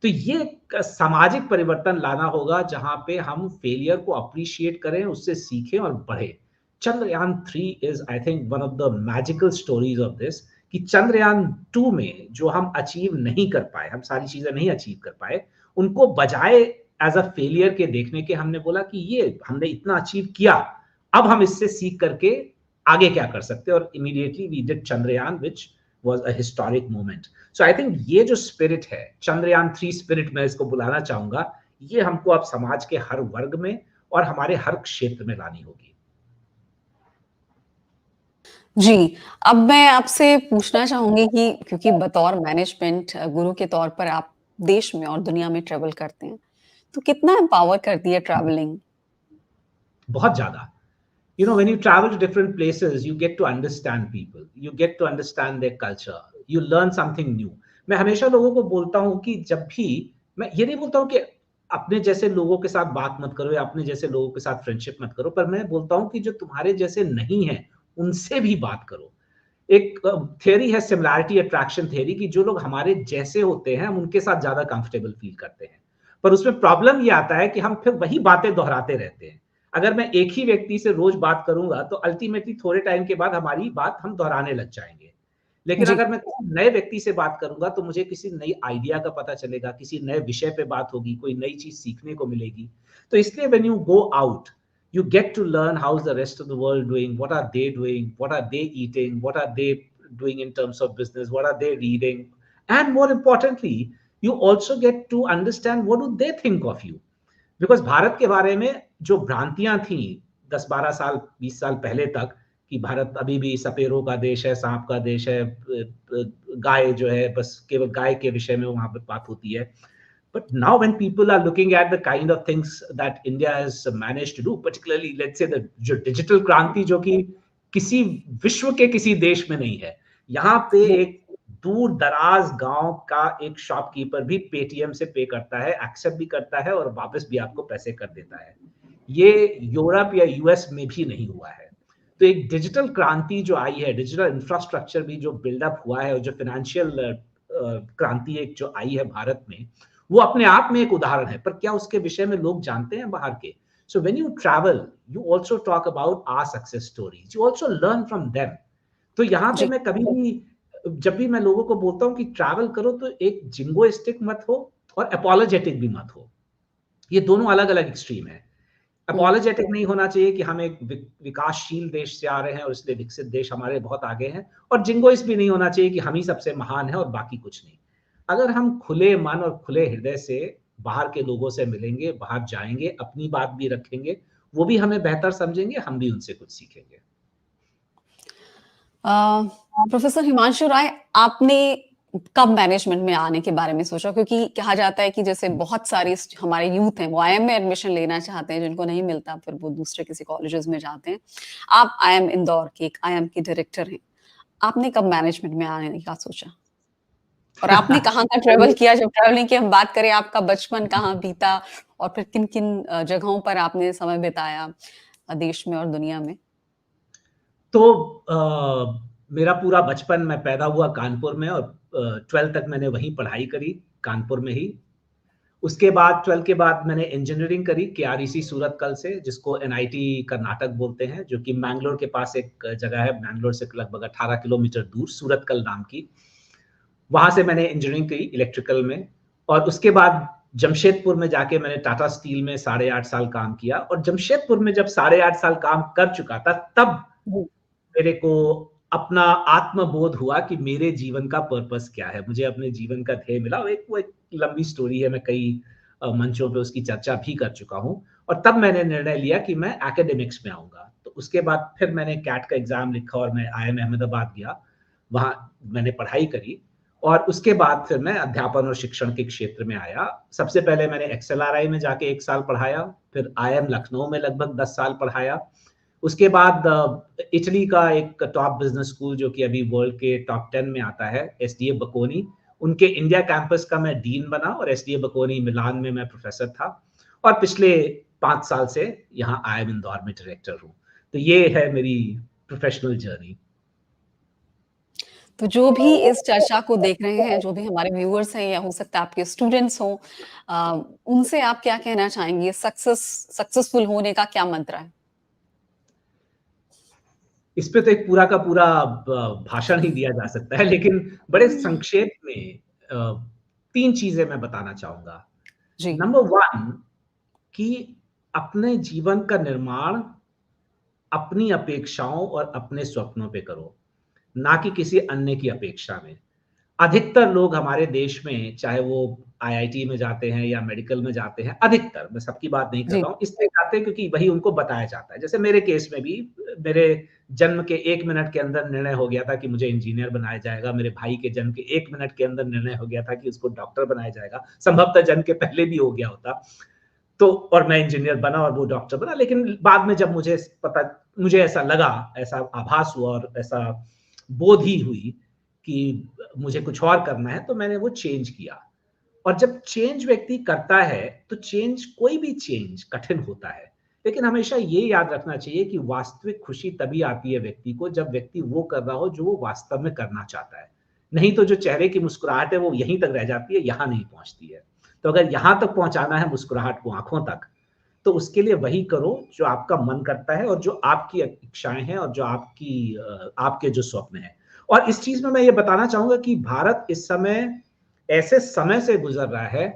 तो ये एक सामाजिक परिवर्तन लाना होगा जहाँ पे हम फेलियर को अप्रिशिएट करें, उससे सीखें और बढ़ें। Chandrayaan 3 is I think one of the magical stories of this कि चंद्रयान 2 में जो हम अचीव नहीं कर पाए, हम सारी चीज़ें नहीं अचीव कर पाए, उनको बजाय एज़ अ फेलियर के देखने के हमने बोला कि ये हमने इतना अचीव किया, अब हम इससे सीख करके आगे क्या कर सकते हैं और immediately we did Chandrayaan which was a historic moment. So I think ये जो स्पिरिट है, चंद्रयान 3 स्पिरिट मैं इसको बुलाना चाहूँगा, ये हमको अब समाज के हर वर्ग में और हमारे हर क्षेत्र में लानी होगी। जी, अब मैं आपसे पूछना चाहूँगी कि क्योंकि बतौर मैनेजमेंट गुरु के तौर पर आप देश में और दुनिया में ट्रैवल करते हैं, तो कितना एम्पावर करती है ट्रैवलिंग? बहुत ज़्यादा। You know, when you travel to different places, you get to understand people, you get to understand their culture, you learn something new. मैं हमेशा लोगों को बोलता हूँ कि जब भी मैं ये नहीं बोलता हूँ कि अपने जैसे लोगों के साथ बात मत करो या अपने जैसे लोगों के साथ फ्रेंडशिप मत करो, पर मैं बोलता हूँ कि जो तुम्हारे जैसे नहीं हैं, उनसे भी बात करो। एक थियरी है सिमिलैरिटी अट्रैक्शन थियरी कि जो लोग हमारे जैसे होते हैं, हम उनके साथ ज़्यादा कंफर्टेबल फील करते हैं। पर उसमें प्रॉब्लम ये आता है कि हम फिर वही बातें दोहराते रहते हैं। अगर मैं एक ही व्यक्ति से रोज़ बात करूँगा, तो अल्टीमेटली थोड़े टाइम के बाद हमारी बात हम दोहराने लग जाएँगे। लेकिन जी, अगर मैं किसी नए व्यक्ति से बात करूँगा, तो मुझे किसी नई आइडिया का पता चलेगा, किसी नए विषय पे बात होगी, कोई नई चीज़ सीखने को मिलेगी। तो इसलिए when you go out, you get to learn how's the rest of the world doing, what are they doing, what are they eating, what are they doing in terms of business, what are they reading, and more importantly, you also get to understand what do they think of you. Because Bharat के बारे में जो भ्रांतियाँ थी 10-12 साल, 20 साल पहले तक कि भारत अभी भी सपेरों का देश है, साँप का देश है, गाय जो है बस केवल गाय के विषय में वहाँ पे बात होती है। But now when people are looking at the kind of things that India has managed to do, particularly let's say the जो डिजिटल क्रांति जो कि किसी विश्व के किसी देश में नहीं है। यहाँ पे जी। एक दूर-दराज गाँव का एक शॉपकीपर भी पेटीएम से पे करता है, एक्सेप्ट भी करता है और वापस भी आपको पैसे कर देता है। ये यूरोप या यूएस में भी नहीं हुआ है। तो एक डिजिटल क्रांति जो आई है, डिजिटल इंफ्रास्ट्रक्चर भी जो बिल्डअप हुआ है और जो फाइनेंशियल क्रांति एक जो आई है भारत में, वो अपने आप में एक उदाहरण है। पर क्या उसके विषय में लोग जानते हैं बाहर के? So when you travel, you also talk about our success stories, you also learn from them. तो यहाँ पे जी, मैं कभी भी जब भी मैं लोगों को बोलता हूँ कि ट्रैवल करो तो एक जिंगोइस्टिक मत हो और एपोलोजेटिक भी मत हो। ये दोनों अलग-अलग एक्सट्रीम है। हुँ। एपोलोजेटिक नहीं होना चाहिए कि हम एक विकासशील देश से आ रहे हैं और इसलिए विकसित देश हमारे बहुत आगे हैं, और जिंगोइस्ट भी नहीं होना चाहिए कि हम ही सबसे महान हैं और बाकी कुछ नहीं। अगर हम खुले मन और खुले हृदय से बाहर के लोगों से मिलेंगे, बाहर जाएँगे, अपनी बात भी रखेंगे, वो भी हमें बेहतर समझेंगे, हम भी उनसे कुछ सीखेंगे। अ, प्रोफ़ेसर हिमांशु राय, आपने कब मैनेजमेंट में आने के बारे में सोचा? क्योंकि कहा जाता है कि जैसे बहुत सारे हमारे यूथ हैं, वो आईआईएम में एडमिशन लेना चाहते हैं, जिनको नहीं मिलता, फिर वो दूसरे किसी कॉलेजेस में जाते हैं। आप आईआईएम इंदौर के एक आईआईएम के डायरेक्टर हैं। आपने कब मैनेजमेंट में आने का सोचा? और आपने कहाँ-कहाँ ट्रैवल किया? जब ट्रैवलिंग की हम बात करें, आपका बचपन कहाँ बीता और फिर किन-किन जगहों पर आपने समय बिताया देश में और दुनिया में? तो मेरा पूरा बचपन, मैं पैदा हुआ कानपुर में और 12th तक मैंने वहीं पढ़ाई करी, कानपुर में ही। उसके बाद 12th के बाद मैंने इंजीनियरिंग करी केआरईसी सूरतकल से, जिसको एनआईटी कर्नाटक बोलते हैं, जो कि मैंगलोर के पास एक जगह है, मैंगलोर से लगभग 18 किलोमीटर दूर, सूरतकल नाम की। वहाँ से मैंने इंजीनियरिंग करी इलेक्ट्रिकल में, और उसके बाद जमशेदपुर में जाके मैंने टाटा स्टील में 8.5 साल काम किया, और जमशेदपुर में जब 8.5 साल काम कर चुका था, तब जी। मेरे को अपना आत्मबोध हुआ कि मेरे जीवन का पर्पस क्या है, मुझे अपने जीवन का ध्येय मिला। वो एक लंबी स्टोरी है, मैं कई मंचों पे उसकी चर्चा भी कर चुका हूँ, और तब मैंने निर्णय लिया कि मैं एकेडमिक्स में आऊँगा। तो उसके बाद फिर मैंने कैट का एग्ज़ाम लिखा और मैं आईआईएम अहमदाबाद गया, वहाँ मैंने पढ़ाई करी, और उसके बाद फिर मैं अध्यापन और शिक्षण के क्षेत्र में आया। सबसे पहले मैंने एक्सएलआरआई में जाके 1 साल पढ़ाया, फिर आईआईएम लखनऊ में लगभग 10 साल पढ़ाया। उसके बाद इटली का एक टॉप बिज़नेस स्कूल जो कि अभी वर्ल्ड के टॉप 10 में आता है, एसडीए बकोनी, उनके इंडिया कैंपस का मैं डीन बना, और एसडीए बकोनी मिलान में मैं प्रोफ़ेसर था, और पिछले 5 साल से यहाँ आईआईएम इंदौर में डायरेक्टर हूँ। तो ये है मेरी प्रोफ़ेशनल जर्नी। तो जो भी इस चर्चा को देख रहे हैं, जो भी हमारे व्यूअर्स हैं या हो सकता है आपके स्टूडेंट्स हों, उनसे आप क्या कहना चाहेंगे? सक्सेसफुल होने का क्या मंत्र है? इस पे तो एक पूरा का पूरा भाषण ही दिया जा सकता है, लेकिन बड़े संक्षेप में 3 चीज़ें मैं बताना चाहूँगा। जी, नंबर 1 कि अपने जीवन का निर्माण अपनी अपेक्षाओं और अपने स्वप्नों पे करो, ना कि किसी अन्य की अपेक्षा में। अधिकतर लोग हमारे देश में, चाहे वो आईआईटी में जाते हैं या मेडिकल में जाते हैं, अधिकतर, मैं सबकी बात नहीं कर जी, रहा हूँ, इसलिए जाते हैं क्योंकि वही उनको बताया जाता है। जैसे मेरे केस में भी मेरे जन्म के 1 मिनट के अंदर निर्णय हो गया था कि मुझे इंजीनियर बनाया जाएगा। मेरे भाई के जन्म के 1 मिनट के अंदर निर्णय हो गया था कि उसको डॉक्टर बनाया जाएगा। संभवतः जन्म के पहले भी हो गया होता। तो और मैं इंजीनियर बना और वो डॉक्टर बना, लेकिन बाद में जब मुझे ऐसा लगा, ऐसा आभास हुआ और ऐसा बोध ही हुई कि मुझे कुछ और करना है, तो मैंने वो चेंज किया। और जब चेंज व्यक्ति करता है, तो कोई भी चेंज कठिन होता है। लेकिन हमेशा ये याद रखना चाहिए कि वास्तविक खुशी तभी आती है व्यक्ति को, जब व्यक्ति वो कर रहा हो जो वो वास्तव में करना चाहता है। नहीं तो जो चेहरे की मुस्कुराहट है वो यहीं तक रह जाती है, यहाँ नहीं पहुँचती है। तो अगर यहाँ तक पहुँचाना है मुस्कुराहट को आँखों तक, तो उसके लिए वही करो जो आपका मन करता है और जो आपकी इच्छाएँ हैं और जो आपके जो स्वप्न हैं। और इस चीज़ में मैं ये बताना चाहूँगा कि भारत इस समय ऐसे समय से गुज़र रहा है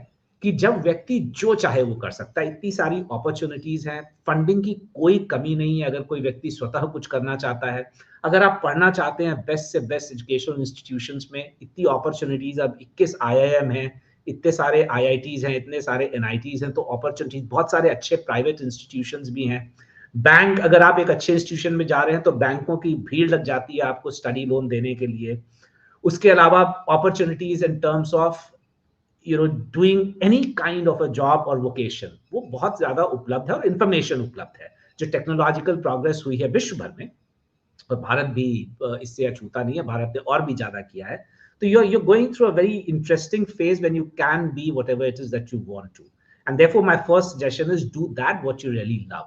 कि जब व्यक्ति जो चाहे वो कर सकता है। इतनी सारी अपॉर्च्युनिटीज़ हैं, फंडिंग की कोई कमी नहीं है अगर कोई व्यक्ति स्वतः कुछ करना चाहता है। अगर आप पढ़ना चाहते हैं बेस्ट से बेस्ट एजुकेशनल इंस्टीट्यूशंस में, इतनी अपॉर्च्युनिटीज़, अब 21 आईआईएम हैं, इतने सारे आईआईटीज़ हैं, इतने सारे एनआईटीज़ हैं, तो अपॉर्च्युनिटीज़, बहुत सारे अच्छे प्राइवेट इंस्टीट्यूशंस भी हैं। बैंक, अगर आप एक अच्छे इंस्टीट्यूशन में जा रहे हैं, तो बैंकों की भीड़ लग जाती है आपको स्टडी लोन देने के लिए। उसके अलावा opportunities in terms of doing any kind of a job और वोकेशन, वो बहुत ज़्यादा उपलब्ध है और इन्फॉर्मेशन उपलब्ध है। जो टेक्नोलॉजिकल प्रोग्रेस हुई है विश्व भर में, और भारत भी इससे अछूता नहीं है, भारत ने और भी ज़्यादा किया है। तो you're going through a very interesting phase when you can be whatever it is that you want to. And therefore, my first suggestion is do that what you really love.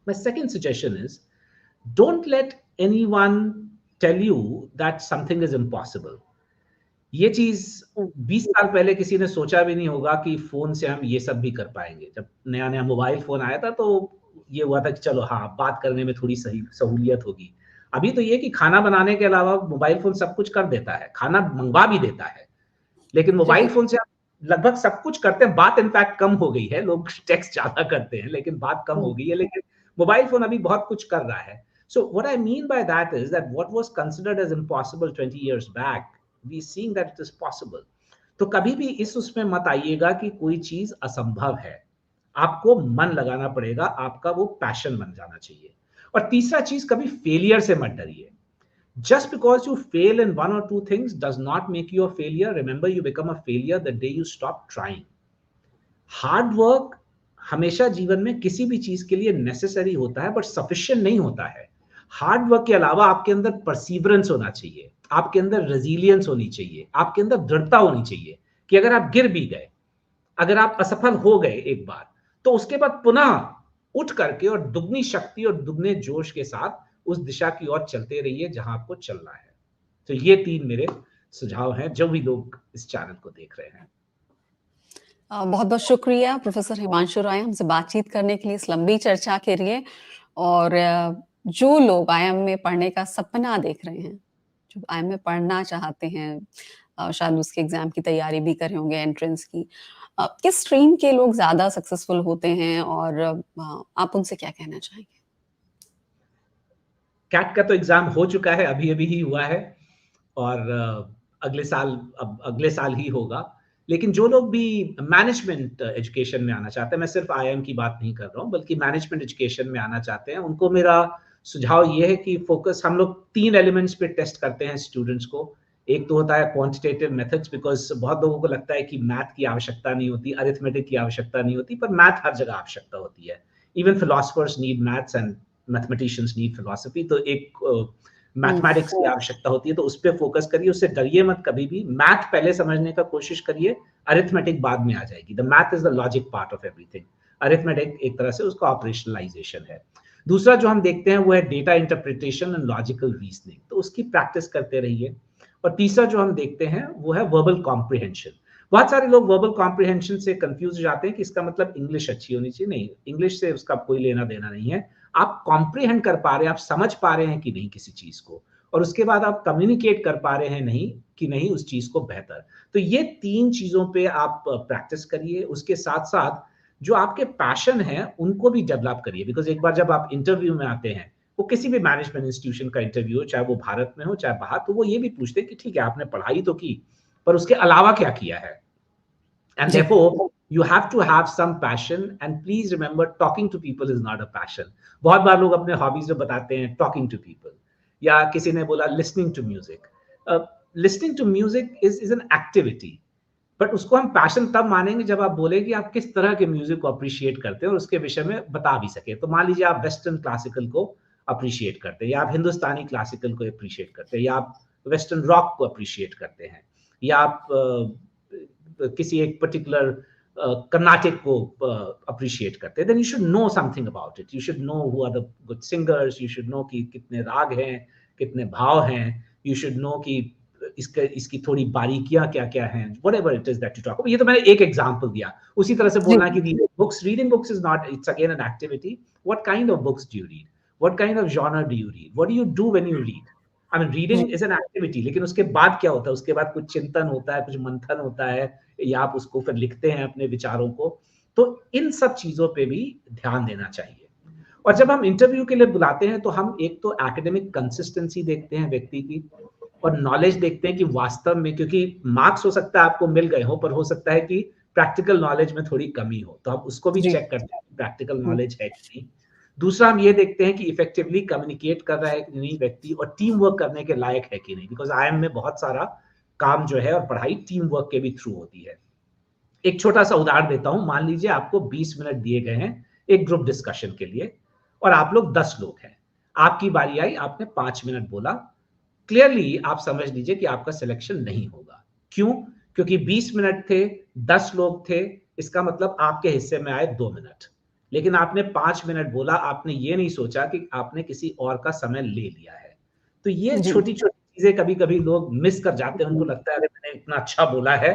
My second suggestion is don't let anyone tell you that something is impossible. ये चीज़ हुँ, 20 साल पहले किसी ने सोचा भी नहीं होगा कि फ़ोन से हम ये सब भी कर पाएँगे। जब नया-नया मोबाइल फ़ोन आया था तो ये हुआ था कि चलो हाँ, बात करने में थोड़ी सही सहूलियत होगी। अभी तो ये कि खाना बनाने के अलावा मोबाइल फ़ोन सब कुछ कर देता है, खाना मँगवा भी देता है। लेकिन मोबाइल जी, फ़ोन से आप लगभग सब कुछ करते हैं, बात इनफैक्ट कम हो गई है, लोग टेक्स्ट ज़्यादा करते हैं, लेकिन बात कम हो हुँ, गई है, लेकिन मोबाइल फ़ोन अभी बहुत कुछ कर रहा है। So what I mean by that is that what was considered as impossible 20 years back, we seeing that it is possible. तो कभी भी इस उसमें मत आइएगा कि कोई चीज़ असंभव है। आपको मन लगाना पड़ेगा, आपका वो पैशन बन जाना चाहिए। और तीसरा चीज़, कभी फेलियर से मत डरिए। Just because you fail in one or two things does not make you a failure. Remember, you become a failure the day you stop trying. Hard work हमेशा जीवन में किसी भी चीज के लिए नेसेसरी होता है, बट सफिशिएंट नहीं होता है। हार्ड वर्क के अलावा आपके अंदर परसीवरेंस होना चाहिए, आपके अंदर रेजिलियंस होनी चाहिए, आपके अंदर दृढ़ता होनी चाहिए कि अगर आप गिर भी गए, अगर आप असफल हो गए एक बार, तो उसके बाद पुनः उठ करके और दुगनी शक्ति और दुगने जोश के साथ उस दिशा की ओर चलते रहिए जहां आपको चलना है। तो ये 3 मेरे सुझाव हैं जो भी लोग इस चैनल को देख रहे हैं। बहुत-बहुत शुक्रिया प्रोफ़ेसर हिमांशु राय हमसे बातचीत करने के लिए, इस लंबी चर्चा के लिए और जो लोग आईआईएम में पढ़ने का सपना देख रहे हैं, जो आईआईएम में पढ़ना चाहते हैं शायद उसके एग्ज़ाम की तैयारी भी कर रहे होंगे एंट्रेंस की। किस स्ट्रीम के लोग ज़्यादा सक्सेसफुल होते हैं और आप उनसे क्या कहना चाहेंगे? कैट का तो एग्ज़ाम हो चुका है, अभी-अभी ही हुआ है और अगले साल ही होगा। लेकिन जो लोग भी मैनेजमेंट एजुकेशन में आना चाहते हैं, मैं सिर्फ़ आईआईएम की बात नहीं कर रहा हूँ, बल्कि मैनेजमेंट एजुकेशन में आना चाहते हैं, उनको मेरा सुझाव ये है कि फ़ोकस हम लोग 3 एलिमेंट्स पे टेस्ट करते हैं स्टूडेंट्स को। एक तो होता है क्वांटिटेटिव मेथड्स, बिकॉज़ बहुत लोगों को लगता है कि मैथ की आवश्यकता नहीं होती, अरिथमेटिक की आवश्यकता नहीं होती, पर मैथ हर जगह आवश्यकता होती है। Even philosophers need maths and mathematicians need philosophy. तो एक हुँ, मैथमेटिक्स की आवश्यकता होती है, तो उस पे फ़ोकस करिए, उससे डरिए मत कभी भी। मैथ पहले समझने का कोशिश करिए, अरिथमेटिक बाद में आ जाएगी। The math is the logic part of everything. Arithmetic एक तरह से उसका ऑपरेशनलाइज़ेशन है। दूसरा जो हम देखते हैं वो है data interpretation and logical reasoning, तो उसकी प्रैक्टिस करते रहिए। और तीसरा जो हम देखते हैं वो है वर्बल कॉम्प्रिहेंशन। बहुत सारे लोग वर्बल कॉम्प्रिहेंशन से कंफ्यूज हो जाते हैं कि इसका मतलब इंग्लिश अच्छी होनी चाहिए। नहीं, इंग्लिश से उसका कोई लेना देना नहीं है। आप कॉम्प्रिहेंड कर पा रहे हैं, आप समझ पा रहे हैं कि नहीं किसी चीज को, और उसके बाद आप कम्युनिकेट कर पा रहे हैं नहीं कि नहीं उस चीज को बेहतर। तो ये 3 चीजों पे आप प्रैक्टिस करिए। उसके साथ-साथ जो आपके पैशन है उनको भी डेवलप करिए, बिकॉज़ एक बार जब आप इंटरव्यू में आते हैं, वो किसी भी मैनेजमेंट इंस्टीट्यूशन का इंटरव्यू हो, चाहे वो भारत में हो, चाहे बाहर, तो वो ये भी पूछते हैं कि ठीक है, आपने पढ़ाई तो की, पर उसके अलावा क्या किया है? And ji, therefore, you have to have some passion, and please remember, talking to people is not a passion. बहुत बार लोग अपने हॉबीज में बताते हैं talking to people, या किसी ने बोला listening to music. Listening to music is an activity, but उसको हम पैशन तब मानेंगे जब आप बोले कि आप किस तरह के म्यूजिक को अप्रिशिएट करते हैं और उसके विषय में बता भी सके। तो मान लीजिए आप वेस्टर्न क्लासिकल को अप्रिशिएट करते हैं, या आप हिंदुस्तानी क्लासिकल को अप्रिशिएट करते हैं, या आप वेस्टर्न रॉक को अप्रिशिएट करते हैं, या आप किसी एक पर्टिकुलर कर्नाटिक को अप्रिशिएट करते हैं, then you should know something about it. You should know who are the good singers, you should know कि कितने राग हैं, कितने भाव हैं, यू शुड नो कि इसकी थोड़ी बारीकियां क्या-क्या हैं, whatever it is that you talk about. ये तो मैंने एक एग्जांपल दिया। उसी तरह से जी, बोलना कि reading books is not, it's again an activity. What kind of books do you read? What kind of genre do you read? What do you do when you read? I mean, जी, reading is an activity, लेकिन उसके बाद क्या होता है? उसके बाद कुछ चिंतन होता है, कुछ मंथन होता है, या आप उसको फिर लिखते हैं अपने विचारों को। तो इन सब चीजों पे भी ध्यान देना चाहिए। और जब हम इंटरव्यू के लिए बुलाते हैं तो हम एक तो एकेडमिक कंसिस्टेंसी देखते हैं व्यक्ति की, और नॉलेज देखते हैं कि वास्तव में, क्योंकि मार्क्स हो सकता है आपको मिल गए हो, पर हो सकता है कि प्रैक्टिकल नॉलेज में थोड़ी कमी हो, तो आप उसको भी जी, चेक करते हैं कि प्रैक्टिकल हुँ, नॉलेज है कि नहीं। दूसरा, हम ये देखते हैं कि इफेक्टिवली कम्युनिकेट कर रहा है कि नहीं व्यक्ति, और टीम वर्क करने के लायक है कि नहीं, बिकॉज आईएम में बहुत सारा काम जो है और पढ़ाई टीम वर्क के भी थ्रू होती है। एक छोटा सा उदाहरण देता हूं। मान लीजिए आपको 20 मिनट दिए गए हैं एक ग्रुप डिस्कशन के लिए, और आप लोग 10 लोग हैं। आपकी बारी आई, आपने 5 मिनट बोला। क्लियरली आप समझ लीजिए कि आपका सिलेक्शन नहीं होगा। क्यों? क्योंकि 20 मिनट थे, 10 लोग थे, इसका मतलब आपके हिस्से में आए 2 मिनट। लेकिन आपने 5 मिनट बोला, आपने ये नहीं सोचा कि आपने किसी और का समय ले लिया है। तो ये जी, छोटी-छोटी चीज़ें कभी-कभी लोग मिस कर जाते हैं। उनको हुँ, लगता है अरे मैंने इतना अच्छा बोला है,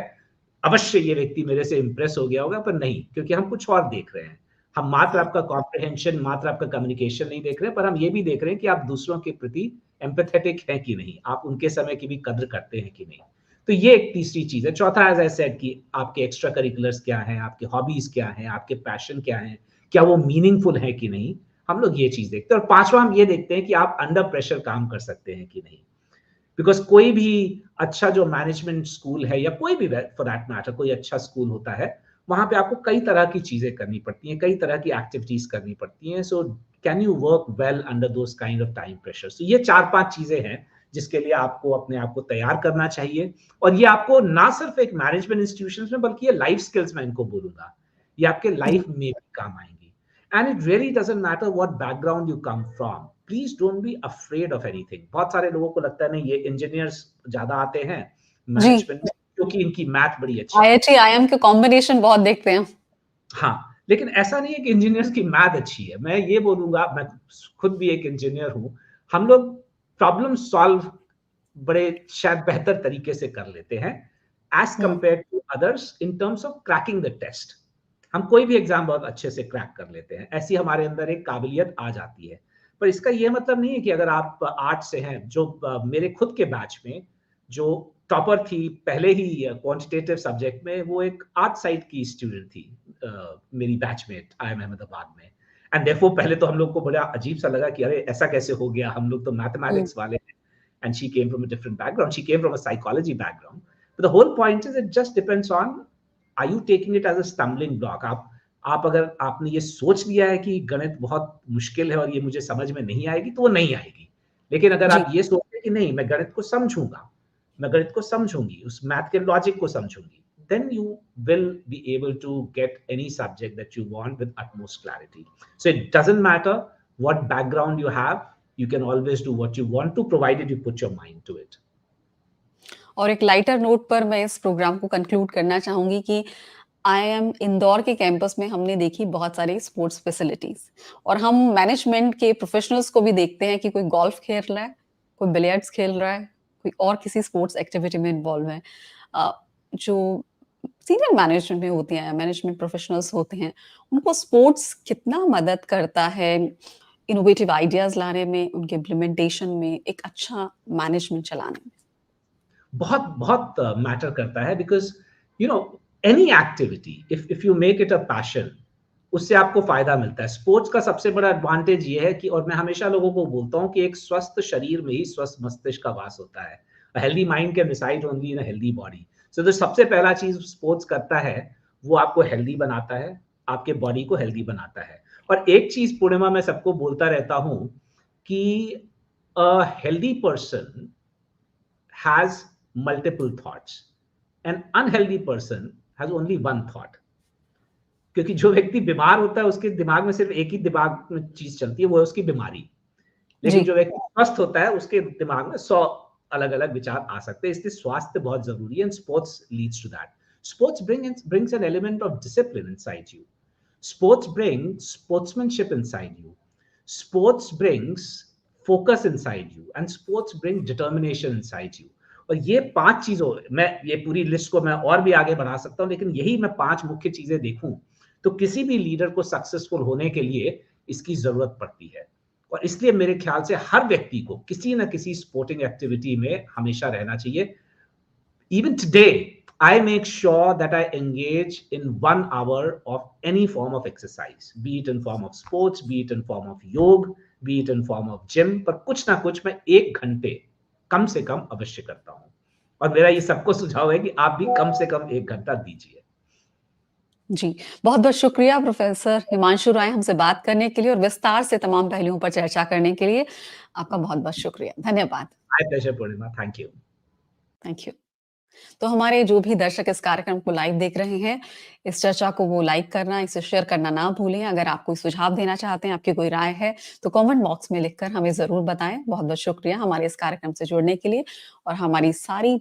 अवश्य ये व्यक्ति मेरे से इम्प्रेस हो गया होगा, पर नहीं, क्योंकि हम कुछ और देख रहे हैं। हम मात्र आपका कॉम्प्रिहेंशन, मात्र आपका कम्युनिकेशन नहीं देख रहे हैं, पर हम ये भी देख रहे हैं कि आप दूसरों के प्रति एम्पैथेटिक हैं कि नहीं, आप उनके समय की भी कद्र करते हैं कि नहीं। तो ये एक तीसरी चीज़ है। चौथा, एज़ आई सेड, कि आपके एक्स्ट्रा करिकुलर्स क्या हैं, आपके हॉबीज़ क्या हैं, आपके पैशन क्या हैं, क्या वो मीनिंगफुल है कि नहीं, हम लोग ये चीज़ देखते हैं। और पाँचवाँ, हम ये देखते हैं कि आप अंडर प्रेशर काम कर सकते हैं कि नहीं। बिकॉज़ कोई भी अच्छा जो मैनेजमेंट स्कूल है, या कोई भी फॉर दैट मैटर कोई अच्छा स्कूल होता है, वहाँ पे आपको कई तरह की चीज़ें करनी पड़ती हैं, कई तरह की एक्टिविटीज़ करनी पड़ती हैं। So can you work well under those kind of time pressures? तो ये 4-5 चीज़ें हैं जिसके लिए आपको अपने आप को तैयार करना चाहिए, और ये आपको ना सिर्फ़ एक मैनेजमेंट इंस्टीट्यूशंस में, बल्कि ये लाइफ स्किल्स मैं इनको बोलूँगा। ये आपके जी। लाइफ में भी काम आएँगी। And it really doesn't matter what background you come from. Please don't be afraid of anything. बहुत सारे लोगों को लगता है नहीं, ये इंजीनियर्स ज्यादा आते हैं जी, मैनेजमेंट में क्योंकि इनकी मैथ बड़ी अच्छी है। आईआईटी, आईएम के कॉम्बिनेशन बहुत देखते हैं। हाँ, लेकिन ऐसा नहीं है कि इंजीनियर्स की मैथ अच्छी है। मैं ये बोलूंगा, मैं खुद भी एक इंजीनियर हूं। हम लोग प्रॉब्लम सॉल्व बड़े शायद बेहतर तरीके से कर लेते हैं एज हुँ, compare to others in terms of cracking the test. हम कोई भी एग्जाम बहुत अच्छे से क्रैक कर लेते हैं, ऐसी हमारे अंदर एक काबिलियत आ जाती है। पर इसका ये मतलब नहीं है कि अगर आप आर्ट से हैं, जो मेरे खुद के बैच में जो टॉपर थी पहले ही क्वांटिटेटिव सब्जेक्ट में, वो एक आर्ट साइड की स्टूडेंट थी, मेरी बैचमेट आईएम अहमदाबाद में। एंड देयरफॉर पहले तो हम लोग को बड़ा अजीब सा लगा कि अरे ऐसा कैसे हो गया, हम लोग तो हुँ, मैथमेटिक्स वाले हैं। And she came from a different background. She came from a psychology background. But the whole point is, it just depends on, are you taking it as a stumbling block? आप अगर आपने ये सोच लिया है कि गणित बहुत मुश्किल है और ये मुझे समझ में नहीं आएगी, तो वो नहीं आएगी। लेकिन अगर जी। आप ये सोचते हैं कि नहीं, मैं गणित को समझूंगा, मैं गणित को समझूंगी, उस मैथ के लॉजिक को समझूंगी, then you will be able to get any subject that you want with utmost clarity. So it doesn't matter what background you have, you can always do what you want to, provided you put your mind to it. और एक lighter note पर मैं इस programme को conclude करना चाहूँगी कि IIM Indore के कैंपस में हमने देखी बहुत सारी स्पोर्ट्स फैसिलिटीज़, और हम मैनेजमेंट के प्रोफेशनल्स को भी देखते हैं कि कोई गोल्फ खेल रहा है, कोई बिलियर्ड्स खेल रहा है, कोई और किसी स्पोर्ट्स एक्टिविटी में इन्वॉल्व हैं, जो सीनियर मैनेजमेंट में होती हैं, मैनेजमेंट प्रोफेशनल्स होते हैं, उनको स्पोर्ट्स कितना मदद करता है इनोवेटिव आइडियाज़ लाने में, उनके इम्प्लीमेंटेशन में, एक अच्छा मैनेजमेंट चलाने में? बहुत बहुत मैटर करता है because you know any activity if you make it a passion उससे आपको फ़ायदा मिलता है। स्पोर्ट्स का सबसे बड़ा एडवांटेज ये है कि और मैं हमेशा लोगों को बोलता हूँ कि एक स्वस्थ शरीर में ही स्वस्थ मस्तिष्क का वास होता है। A healthy mind can reside only in a healthy body. So जो सबसे पहला चीज़ स्पोर्ट्स करता है, वो आपको हेल्दी बनाता है, आपके बॉडी को हेल्दी बनाता है। और एक चीज़ पूर्णिमा मैं सबको बोलता रहता हूँ कि a healthy person has multiple thoughts. An unhealthy person has only one thought. क्योंकि जो व्यक्ति बीमार होता है उसके दिमाग में सिर्फ एक ही दिमाग में चीज़ चलती है, वो है उसकी बीमारी। लेकिन जी, जो व्यक्ति स्वस्थ होता है उसके दिमाग में 100 अलग-अलग विचार आ सकते हैं। इसलिए स्वास्थ्य बहुत ज़रूरी है and sports leads to that. Sports brings an element of discipline inside you. Sports brings sportsmanship inside you. Sports brings focus inside you and sports bring determination inside you. और ये 5 चीज़ों मैं ये पूरी लिस्ट को मैं और भी आगे बढ़ा सकता हूँ, लेकिन यही मैं 5 मुख्य चीज़ें देखूँ, तो किसी भी लीडर को सक्सेसफुल होने के लिए इसकी ज़रूरत पड़ती है। और इसलिए मेरे ख्याल से हर व्यक्ति को किसी न किसी स्पोर्टिंग एक्टिविटी में हमेशा रहना चाहिए। Even today, I make sure that I engage in 1 hour of any form of exercise, be it in form of sports, be it in form of yoga, be it in form of gym, पर कुछ ना कुछ मैं 1 घंटे कम से कम अवश्य करता हूँ। और मेरा ये सबको सुझाव है कि आप भी कम से कम 1 घंटा दीजिए। जी। बहुत-बहुत शुक्रिया प्रोफ़ेसर हिमांशु राय हमसे बात करने के लिए और विस्तार से तमाम पहलुओं पर चर्चा करने के लिए। आपका बहुत-बहुत शुक्रिया। धन्यवाद। My pleasure Purnima, thank you. Thank you. तो हमारे जो भी दर्शक इस कार्यक्रम को लाइव देख रहे हैं, इस चर्चा को वो लाइक करना, इसे शेयर करना ना भूलें। अगर आप कोई सुझाव देना चाहते हैं, आपकी कोई राय है, तो कमेंट बॉक्स में लिखकर हमें ज़रूर बताएँ। बहुत-बहुत शुक्रिया हमारे इस कार्यक्रम से जुड़ने के लिए और हमारी सारी